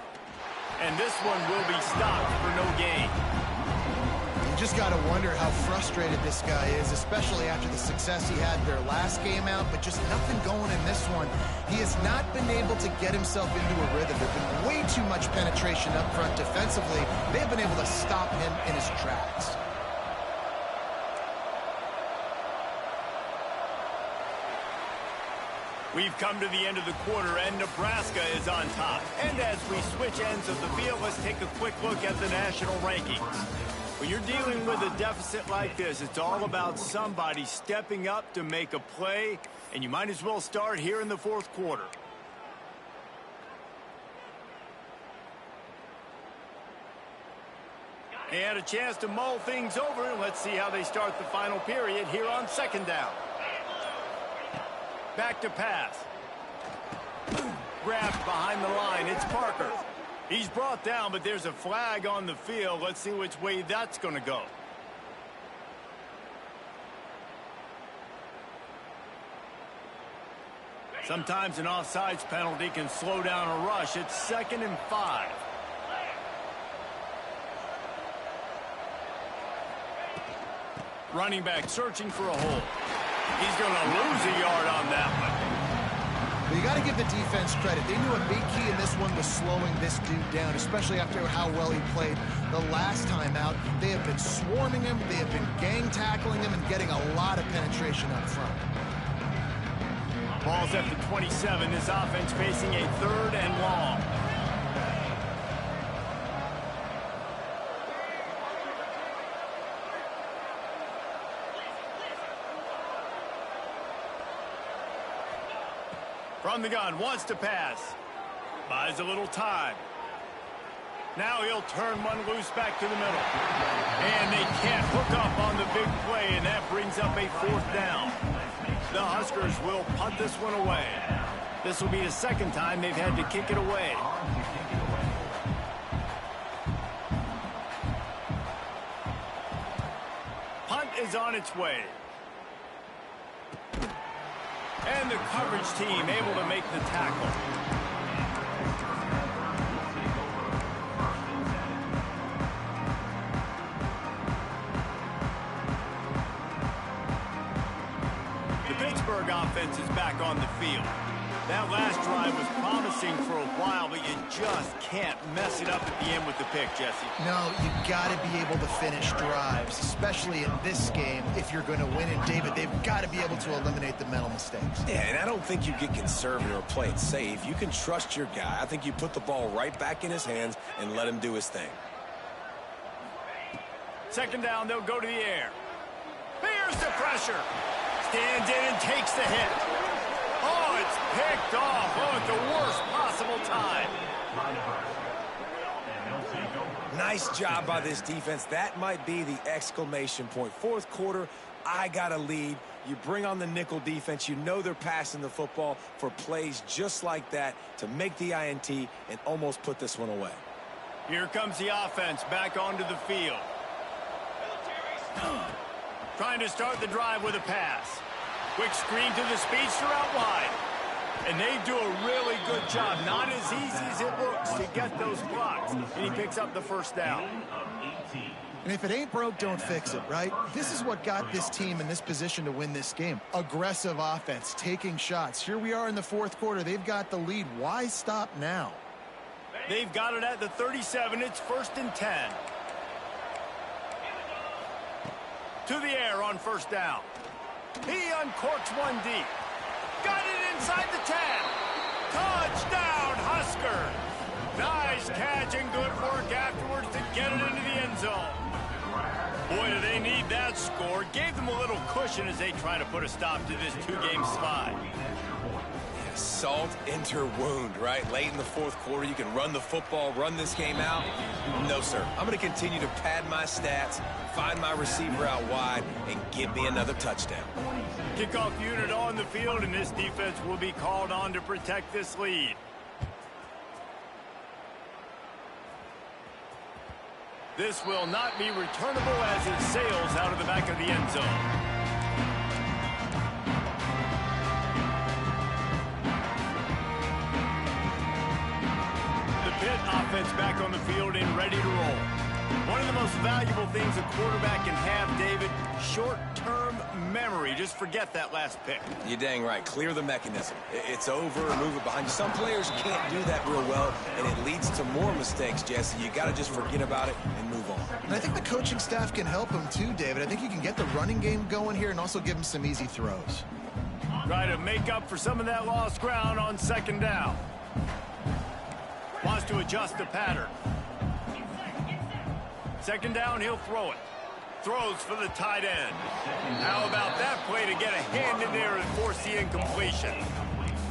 S1: And this one will be stopped for no gain.
S3: You just got to wonder how frustrated this guy is, especially after the success he had their last game out, but just nothing going in this one. He has not been able to get himself into a rhythm. There's been way too much penetration up front defensively. They've been able to stop him in his tracks.
S1: We've come to the end of the quarter, and Nebraska is on top. And as we switch ends of the field, let's take a quick look at the national rankings. When you're dealing with a deficit like this, it's all about somebody stepping up to make a play, and you might as well start here in the fourth quarter. They had a chance to mull things over, and let's see how they start the final period here on second down. Back to pass. Grabbed behind the line. It's Parker. He's brought down, but there's a flag on the field. Let's see which way that's going to go. Sometimes an offsides penalty can slow down a rush. It's 2nd and 5. Running back searching for a hole. He's going to lose a yard on that one.
S3: Well, you got to give the defense credit. They knew a big key in this one was slowing this dude down, especially after how well he played the last time out. They have been swarming him. They have been gang tackling him and getting a lot of penetration up front.
S1: Ball's at the 27. This offense facing a 3rd and long. From the gun, wants to pass. Buys a little time. Now he'll turn one loose back to the middle. And they can't hook up on the big play, and that brings up a 4th down. The Huskers will punt this one away. This will be the 2nd time they've had to kick it away. Punt is on its way. And the coverage team able to make the tackle. The Pittsburgh offense is back on the field. That last drive was promising for a while, but you just can't mess it up at the end with the pick, Jesse.
S3: No, you got to be able to finish drives, especially in this game if you're going to win. And, David, they've got to be able to eliminate the mental mistakes.
S2: Yeah, and I don't think you get conservative or play it safe. You can trust your guy. I think you put the ball right back in his hands and let him do his thing.
S1: 2nd down, they'll go to the air. Here's the pressure. Stands in and takes the hit. Oh, it's picked off. Oh, at the worst possible time.
S2: Nice job by this defense. That might be the exclamation point. 4th quarter, I got a lead. You bring on the nickel defense. You know they're passing the football for plays just like that to make the INT and almost put this one away.
S1: Here comes the offense back onto the field. Trying to start the drive with a pass. Quick screen to the speedster out wide. And they do a really good job. Not as easy as it looks to get those blocks. And he picks up the 1st down.
S3: And if it ain't broke, don't fix it, right? This is what got this team in this position to win this game. Aggressive offense, taking shots. Here we are in the 4th quarter. They've got the lead. Why stop now?
S1: They've got it at the 37. It's 1st and 10. To the air on first down. He uncorks one deep. Got it inside the 10. Touchdown, Huskers. Nice catch and good work afterwards to get it into the end zone. Boy, do they need that score. Gave them a little cushion as they try to put a stop to this two-game slide.
S2: Yeah, salt enter wound, right? Late in the fourth quarter, you can run the football, run this game out. No, sir. I'm going to continue to pad my stats, find my receiver out wide, and give me another touchdown.
S1: Kickoff unit on the field, and this defense will be called on to protect this lead. This will not be returnable as it sails out of the back of the end zone. The Pitt offense back on the field and ready to roll. One of the most valuable things a quarterback can have, David, short-term memory. Just forget that last pick.
S2: You're dang right. Clear the mechanism. It's over and move it behind you. Some players can't do that real well, and it leads to more mistakes, Jesse. You got to just forget about it and move on.
S3: And I think the coaching staff can help him too, David. I think you can get the running game going here and also give him some easy throws.
S1: Try to make up for some of that lost ground on second down. Wants to adjust the pattern. Second down, he'll throw it. Throws for the tight end. How about that play to get a hand in there and force the incompletion?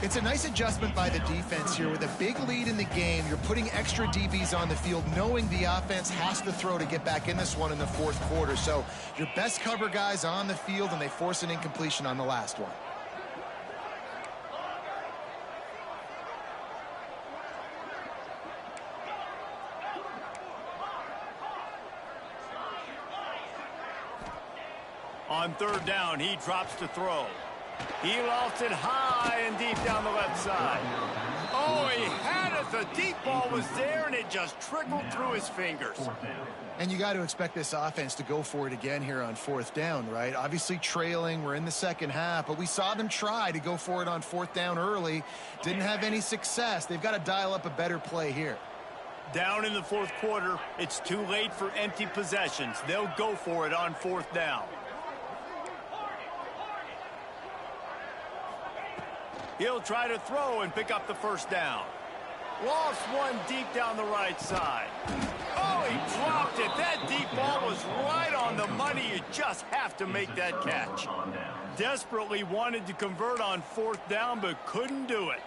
S3: It's a nice adjustment by the defense here. With a big lead in the game, you're putting extra DBs on the field, knowing the offense has to throw to get back in this one in the fourth quarter. So your best cover guys on the field, and they force an incompletion on the last one.
S1: On third down, he drops to throw. He lofts it high and deep down the left side. Oh, he had it. The deep ball was there, and it just trickled through his fingers.
S3: And you got to expect this offense to go for it again here on fourth down, right? Obviously trailing. We're in the second half, but we saw them try to go for it on fourth down early. Didn't have any success. They've got to dial up a better play here.
S1: Down in the fourth quarter, it's too late for empty possessions. They'll go for it on fourth down. He'll try to throw and pick up the first down. Lost one deep down the right side. Oh, he dropped it. That deep ball was right on the money. You just have to make that catch. Desperately wanted to convert on fourth down, but couldn't do it.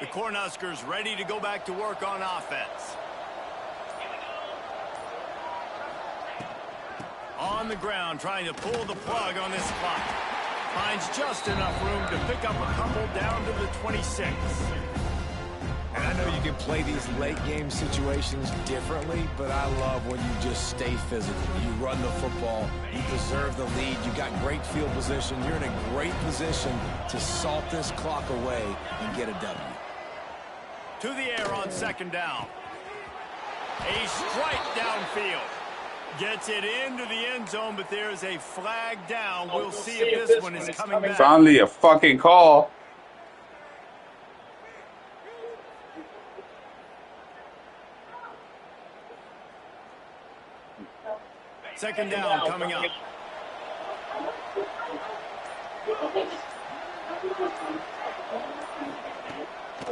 S1: The Cornhuskers ready to go back to work on offense. On the ground, trying to pull the plug on this clock. Finds just enough room to pick up a couple down to the 26.
S2: And I know you can play these late game situations differently, but I love when you just stay physical. You run the football, you preserve the lead, you got great field position, you're in a great position to salt this clock away and get a W.
S1: To the air on second down. A strike downfield. Gets it into the end zone, but there's a flag down. We'll see if this one is coming back.
S5: Finally a fucking call.
S1: Second down coming up.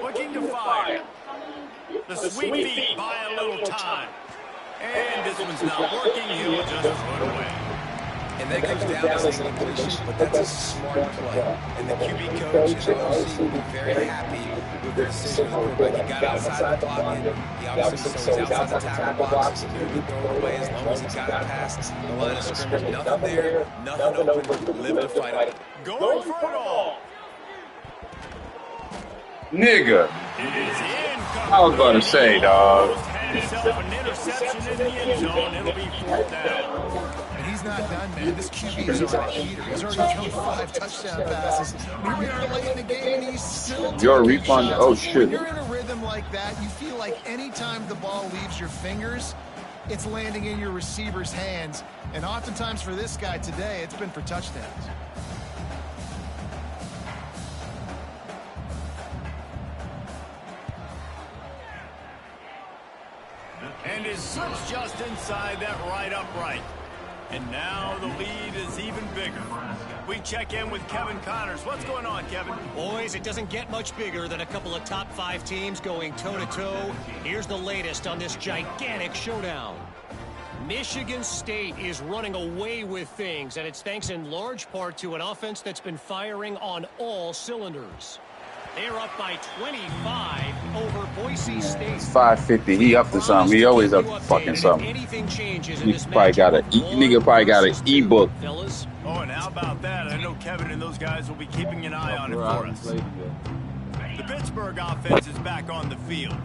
S1: Looking to fire. The sweep feet buy a little time. And this one's not working. He'll just throw it away.
S2: And that comes down to the completion, but that's a smart play. And the QB coach and OC will be very happy with the decision of the quarterback. He got outside the pocket. He obviously so he's outside the tackle box. He knew to throw it away as long as he got it past the line of scrimmage. Nothing there, nothing open. Live to fight it.
S1: Going for it all.
S5: Nigga. I was going to say, dog.
S1: An interception in the end zone. It'll be fourth down.
S3: And he's not done, man. This QB is on a heater. He's already thrown 5 touchdown passes. Here we are late in the game, and he's still
S5: Your
S3: taking
S5: refund.
S3: shots.
S5: Oh, shit.
S3: When you're in a rhythm like that, you feel like any time the ball leaves your fingers, it's landing in your receiver's hands. And oftentimes for this guy today, it's been for touchdowns.
S1: And it slips just inside that right upright. And now the lead is even bigger. We check in with Kevin Connors. What's going on, Kevin?
S6: Boys, it doesn't get much bigger than a couple of top 5 teams going toe-to-toe. Here's the latest on this gigantic showdown. Michigan State is running away with things, and it's thanks in large part to an offense that's been firing on all cylinders. They're up by 25 over Boise State.
S5: It's 550. He up to something. He always up to fucking something.
S6: Anything changes in
S5: You
S6: this
S5: probably got a nigga probably got an ebook.
S6: Fellas.
S1: Oh, and how about that? I know Kevin and those guys will be keeping an eye on it for us. The Pittsburgh offense is back on the field.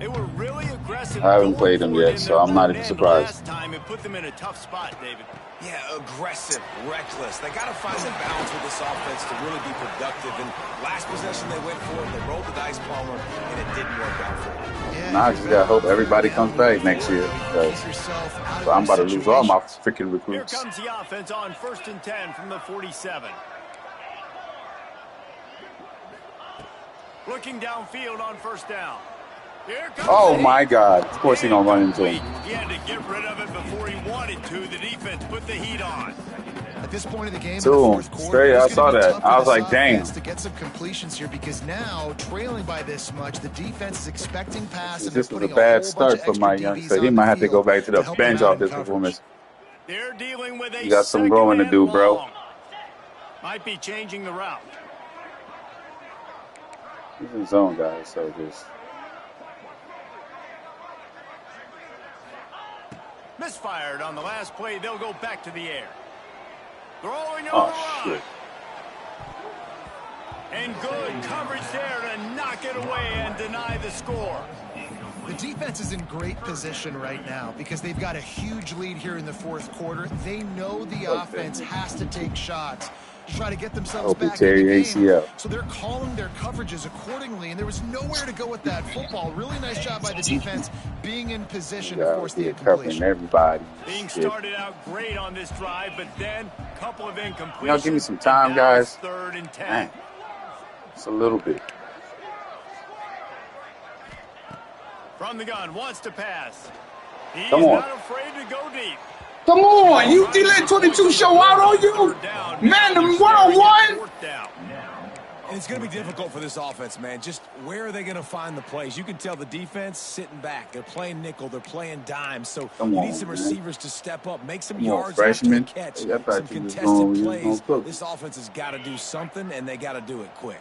S1: They were really aggressive.
S5: I haven't played them yet, so I'm not even surprised.
S1: Last time it put them in a tough spot, David.
S2: Yeah, aggressive, reckless. They got to find the balance with this offense to really be productive. And last possession they went for it, they rolled the dice, Palmer, and it didn't work out for them.
S5: Yeah, now I just gotta hope everybody comes back next year. So I'm about to lose all my freaking recruits.
S1: Here comes the offense on 1st and 10 from the 47. Looking downfield on 1st down.
S5: Oh my God! Of course he's gonna run into him.
S1: He had to get rid of it before he wanted to. The defense put the heat on.
S3: At this point of the game,
S5: straight, I saw that. I was like, damn.
S3: To get some completions here, because now trailing by this much, the defense is expecting pass.
S5: This was a bad start for my young, so he might have to go back to the bench off this performance.
S1: They're dealing with a
S5: You got some growing to do, bro.
S1: Might be changing the route.
S5: He's in zone, guys. So just.
S1: Misfired on the last play. They'll go back to the air. Throwing on
S5: Oh,
S1: the run.
S5: shit.
S1: And good coverage there to knock it away and deny the score.
S3: The defense is in great position right now because they've got a huge lead here in the 4th quarter. They know the offense has to take shots to try to get themselves back in the game.
S5: ACL.
S3: So they're calling their coverages accordingly, and there was nowhere to go with that football. Really nice job by the defense being in position to force the incompletion.
S5: Everybody.
S1: Being started out great on this drive, but then a couple of incompletions.
S5: You know, give me some time, guys.
S1: 3rd and 10.
S5: Dang. It's a little bit.
S1: From the gun, wants to pass. He's
S5: Come on.
S1: not afraid to go deep.
S5: Come on, you let 22 show out on you, man. The one-on-one.
S2: And it's going to be difficult for this offense, man. Just where are they going to find the plays? You can tell the defense sitting back. They're playing nickel. They're playing dime. So you need some receivers to step up, make some yards after the catch, some contested plays. This offense has got to do something, and they got to do it quick.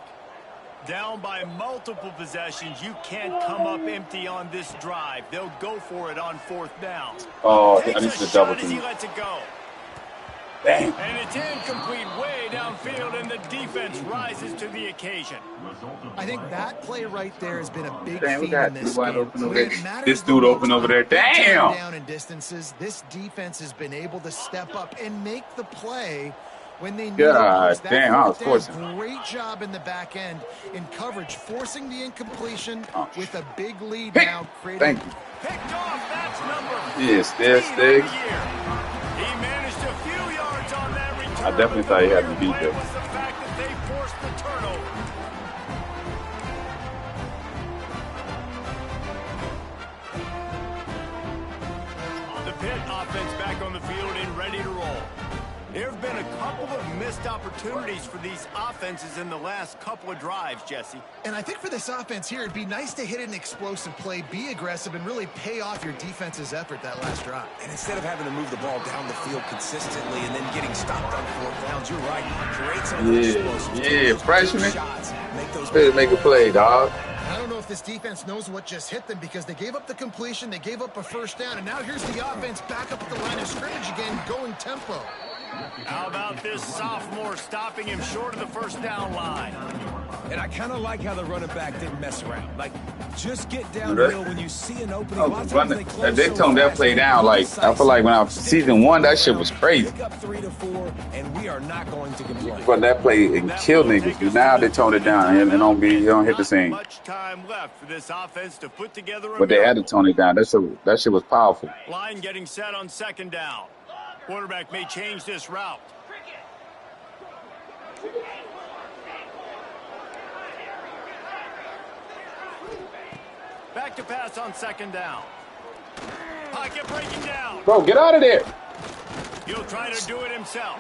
S1: Down by multiple possessions, you can't come up empty on this drive. They'll go for it on 4th down.
S5: Oh, I
S1: Takes
S5: need
S1: a
S5: to
S1: shot
S5: double
S1: as he
S5: team.
S1: lets it go.
S5: Bang.
S1: And it's incomplete way downfield, and the defense rises to the occasion.
S3: I think that play right there has been a big
S5: Damn, we
S3: theme
S5: got
S3: in this
S5: two wide
S3: game.
S5: open over
S3: When
S5: there.
S3: it matters
S5: This
S3: the
S5: dude
S3: most
S5: open over there.
S3: on third
S5: Damn.
S3: down and distances, this defense has been able to step up and make the play when they need
S5: God
S3: it.
S5: damn, I was forcing.
S3: Great job in the back end in coverage, forcing the incompletion with a big lead
S5: Pick.
S3: now. Creating
S5: Thank you.
S1: Picked off, that's number
S5: Yes,
S1: 15
S5: this
S1: of
S5: thing.
S1: the year. He managed a few yards on that return.
S5: I definitely thought he had to beat
S1: Play
S5: them.
S1: was the fact that they forced the turnover. The Pitt offense back on the field and ready to roll. There have been a couple of missed opportunities for these offenses in the last couple of drives, Jesse.
S3: And I think for this offense here, it'd be nice to hit an explosive play, be aggressive, and really pay off your defense's effort that last drive.
S2: And instead of having to move the ball down the field consistently and then getting stopped on 4th downs, you're right. Create some of those explosives.
S5: Yeah, freshman.
S2: Shots. Make those
S5: Better make a play, dog.
S3: I don't know if this defense knows what just hit them because they gave up the completion, they gave up a 1st down, and now here's the offense back up at the line of scrimmage again, going tempo.
S1: How about this sophomore stopping him short of the 1st down line?
S2: And I kind of like how the running back didn't mess around. Like, just get downhill when you see an opening.
S5: They toned that play down. Like, I feel like when I was season 1, that shit was crazy.
S2: Pick up 3 to 4, and we are not going to complain.
S5: Run that play and kill niggas. Now they toned it down and don't hit the same.
S1: Much time left for this offense to put together a
S5: But they had to tone it down. That shit was powerful.
S1: line getting set on 2nd down. Quarterback may change this route. Back to pass on 2nd down. pocket breaking down.
S5: Bro, get out of there.
S1: He'll try to do it himself.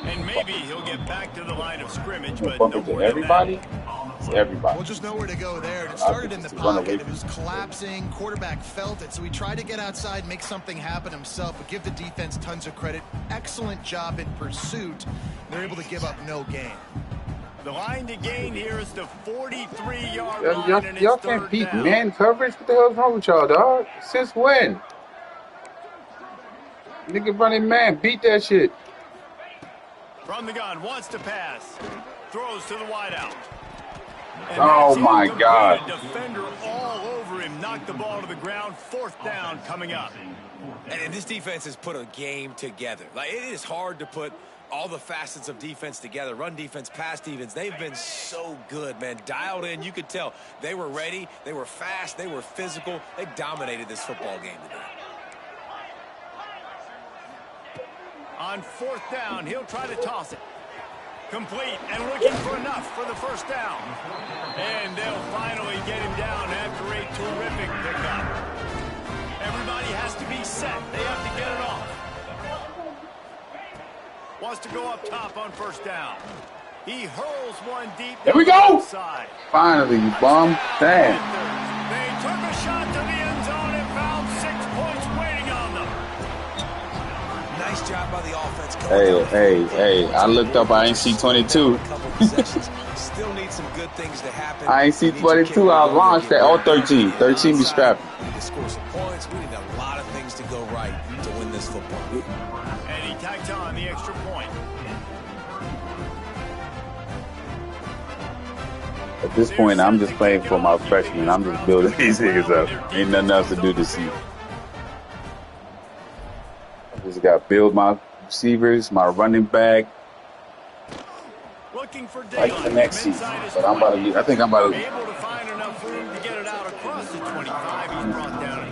S1: And maybe he'll get back to the line of scrimmage, but
S5: Bump
S1: no
S5: into
S1: more than
S5: everybody.
S1: that.
S5: It's everybody.
S3: Well, just nowhere to go there. It started in the
S5: Just run away
S3: pocket. It
S5: from
S3: was collapsing. Quarterback felt it, so he tried to get outside, make something happen himself, but give the defense tons of credit. Excellent job in pursuit. They're able to give up no gain.
S1: The line to gain here is the 43-yard line, and
S5: Y'all
S1: it's
S5: can't
S1: third
S5: beat
S1: down.
S5: man coverage. What the hell's wrong with y'all, dog? Since when? Nigga running man, beat that shit.
S1: From the gun, wants to pass. Throws to the wideout. And
S5: Oh
S1: that's
S5: my
S1: incomplete.
S5: God.
S1: A defender all over him. Knocked the ball to the ground. Fourth down coming up.
S2: And this defense has put a game together. Like, it is hard to put all the facets of defense together. Run defense, pass defense. They've been so good, man. Dialed in. You could tell they were ready. They were fast. They were physical. They dominated this football game today.
S1: On fourth down, he'll try to toss it. Complete and looking for enough for the first down. And they'll finally get him down after a terrific pickup. Everybody has to be set. They have to get it off. Wants to go up top on first down. He hurls one deep.
S5: There we go.
S1: Side.
S5: Finally, you bum. Damn.
S1: They took a shot to the end zone and found 6 points waiting on them.
S2: Nice job by the offense.
S5: Hey. I looked up. I ain't see 22.
S2: Still need some good things to happen.
S5: I ain't see 22. I launched that. Oh, 13. 13 be strapped.
S2: We need to score some points. We need a lot of things to go right to win this football game.
S1: And he tacked on the extra point.
S5: At this point, I'm just playing for my freshmen. I'm just building these niggas up. Ain't nothing else to do this season. I just got to build my receivers, my running back,
S1: Looking for
S5: like the next season. But I think I'm about to.
S1: able to find enough room to get it out across the 25. He's brought down at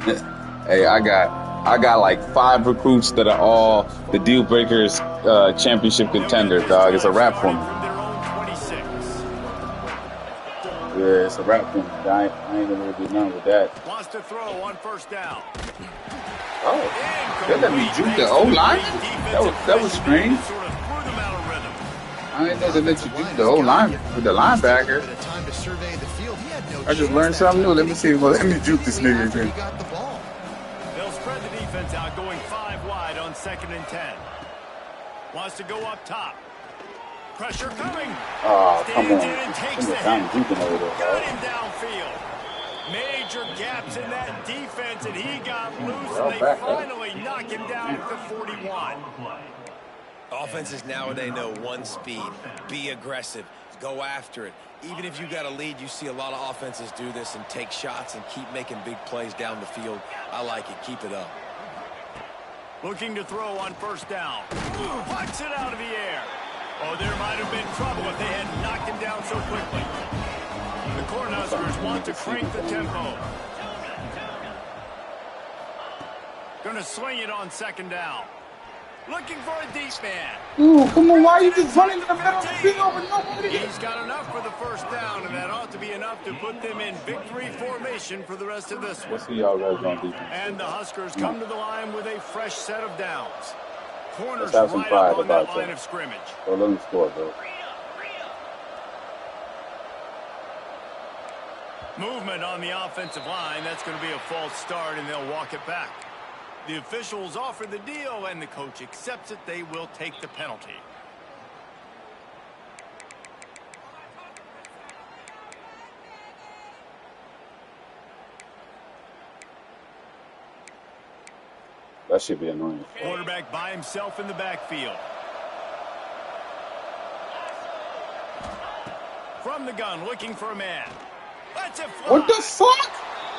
S1: the 26.
S5: Hey, I got like 5 recruits that are all the deal breakers, championship contenders, dog. It's a wrap for me.
S1: From their own 26.
S5: Yeah, it's a wrap for me. I ain't gonna do nothing with that.
S1: Wants to throw on first down.
S5: Oh, they let me juke the O-line? That was strange.
S1: Sort of threw them out of rhythm.
S5: I ain't never let you juke the O-line with the linebacker.
S3: Bit of time to survey the field. He had no
S5: I just
S3: chance
S5: learned
S3: that
S5: something new.
S3: time.
S5: Let me see. Well, let me juke this nigga
S3: After he
S5: again.
S3: got the ball.
S1: They'll spread the defense out, going 5 wide on 2nd and 10. Wants to go up top. Pressure coming.
S5: Oh, come
S1: Stands
S5: on.
S1: in and takes
S5: I'm
S1: the
S5: just down
S1: hit.
S5: juking over there,
S1: Got
S5: dog.
S1: him downfield. Major gaps in that defense, and he got loose,
S5: Well,
S1: and they
S5: back.
S1: finally knock him down at the 41.
S2: Offenses nowadays know one speed. Be aggressive. Go after it. Even if you got a lead, you see a lot of offenses do this and take shots and keep making big plays down the field. I like it. Keep it up.
S1: Looking to throw on first down. Pucks it out of the air. Oh, there might have been trouble if they had knocked him down so quickly. The Cornhuskers want to crank the tempo. Going to sling it on 2nd down. Looking for a deep man.
S5: Ooh, come on. Why are you just running in the middle of the field with nobody?
S1: He's got enough for the first down, and that ought to be enough to put them in victory formation for the rest of this one.
S5: Let's see y'all guys on defense.
S1: And the Huskers come to the line with a fresh set of downs. Corners
S5: Let's have some
S1: right
S5: pride
S1: up on that
S5: about
S1: line
S5: that.
S1: of scrimmage.
S5: So let them score, bro.
S1: Movement on the offensive line. That's going to be a false start, and they'll walk it back. The officials offer the deal, and the coach accepts it. They will take the penalty.
S5: That should be annoying.
S1: Quarterback by himself in the backfield. From the gun, looking for a man. Let's it fly.
S5: What the fuck?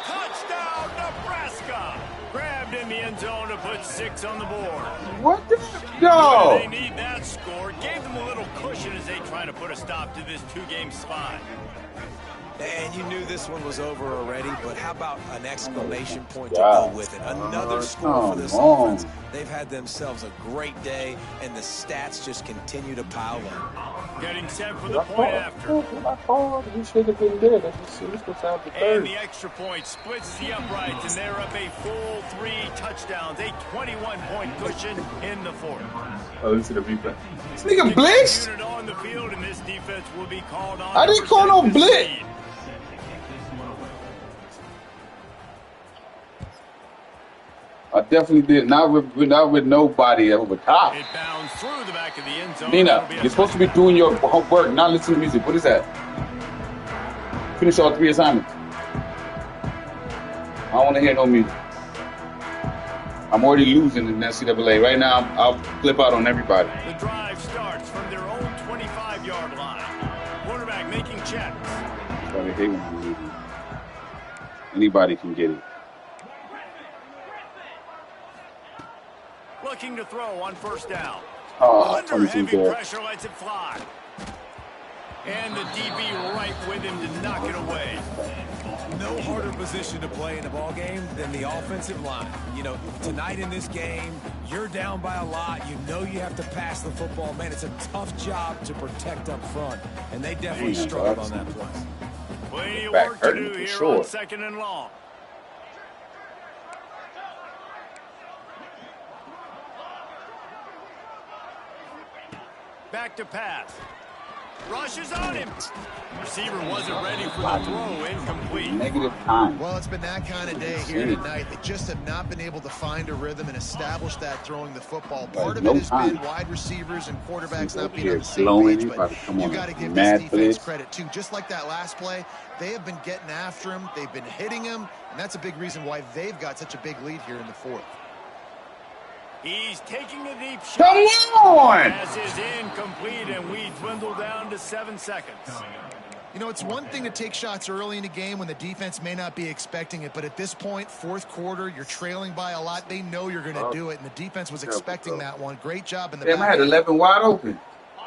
S1: Touchdown, Nebraska! Grabbed in the end zone to put 6 on the board.
S5: What the
S1: They
S5: yo?
S1: need that score. Gave them a little cushion as they try to put a stop to this 2-game slide.
S2: And you knew this one was over already, but how about an exclamation point to
S5: Yeah.
S2: go with it? Another score for this
S5: come on.
S2: offense. They've had themselves a great day, and the stats just continue to pile up.
S1: Getting set for the point after.
S5: He should have been there. He's supposed to have the third.
S1: And the extra point splits the uprights, and they're up a full 3 touchdowns, a 21-point cushion in the fourth.
S5: Oh, this is the replay. This nigga blitz?
S1: Unit on the field, and this defense will be called on.
S5: I didn't call no blitz. I definitely did. Not with nobody over top.
S1: It bounced through the back of the end zone.
S5: Nina, you're supposed to be doing your homework, not listening to music. What is that? Finish all 3 assignments. I don't want to hear no music. I'm already losing in NCAA. Right now, I'll flip out on everybody.
S1: The drive starts from their own 25-yard line. Quarterback making checks.
S5: Anybody can get it.
S1: Looking to throw on first down.
S5: Oh,
S1: Under heavy pressure lets it fly. And the DB right with him to knock it away.
S2: No harder position to play in a ball game than the offensive line. You know, tonight in this game, you're down by a lot. You know you have to pass the football. Man, it's a tough job to protect up front. And they definitely struggled on that play.
S1: Plenty of work to do here on 2nd and long. Back to pass. Rushes on him. Receiver wasn't ready for the throw. Incomplete.
S5: Negative time.
S3: Well, it's been that kind of day here tonight. They just have not been able to find a rhythm and establish that throwing the football. Part of it has been wide receivers and quarterbacks not being on the same page, but you got to give this defense credit too. Just like that last play, they have been getting after him. They've been hitting him, and that's a big reason why they've got such a big lead here in the fourth.
S1: He's taking a deep shot.
S5: Come on!
S1: Pass is incomplete, and we dwindle down to 7 seconds.
S3: You know, it's one thing to take shots early in a game when the defense may not be expecting it, but at this point, fourth quarter, you're trailing by a lot. They know you're going to do it, and the defense was expecting that one. Great job in the back.
S5: I had 11 wide open.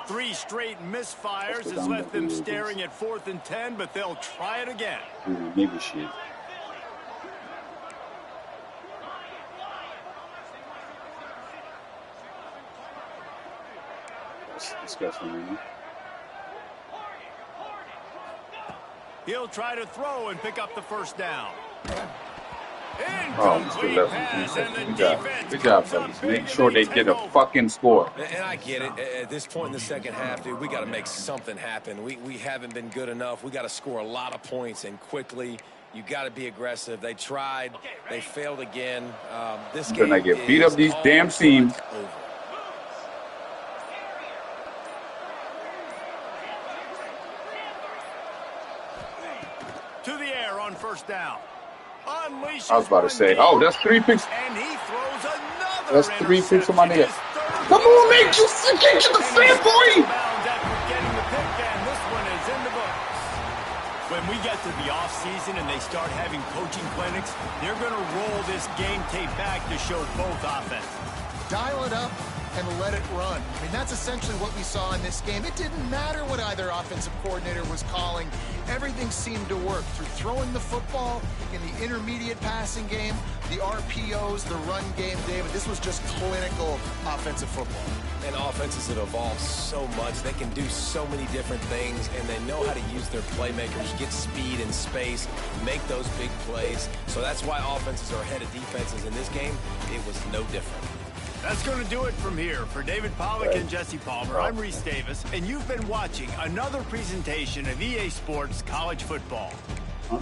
S1: 3 straight misfires has left them staring at 4th and 10, but they'll try it again.
S5: Maybe shit. Disgusting, man.
S1: He'll try to throw and pick up the first down.
S5: Incomplete pass, and the defense. Good job, fellas. Make sure they get a fucking score.
S2: And I get it. At this point in the second half, dude, we got to make something happen. We haven't been good enough. We got to score a lot of points and quickly. You got to be aggressive. They tried. They failed again. This game
S5: I get beat up these damn teams.
S1: To the air on first down. Unleashes.
S5: I was about to say, oh, that's 3 picks.
S1: And he throws another.
S5: That's 3 picks on my nigga. Come on, man, you get to the fan, boy.
S1: Getting the pick, and this one is in the books. When we get to the offseason and they start having coaching clinics, they're going to roll this game tape back to show both offense.
S3: Dial it up and let it run. I mean, that's essentially what we saw in this game. It didn't matter what either offensive coordinator was calling. Everything seemed to work through throwing the football in the intermediate passing game, the RPOs, the run game, David. This was just clinical offensive football.
S2: And offenses have evolved so much. They can do so many different things, and they know how to use their playmakers, get speed and space, make those big plays. So that's why offenses are ahead of defenses. In this game, it was no different.
S1: That's going to do it from here. For David Pollack and Jesse Palmer, I'm Reese Davis, and you've been watching another presentation of EA Sports College Football.
S5: Huh?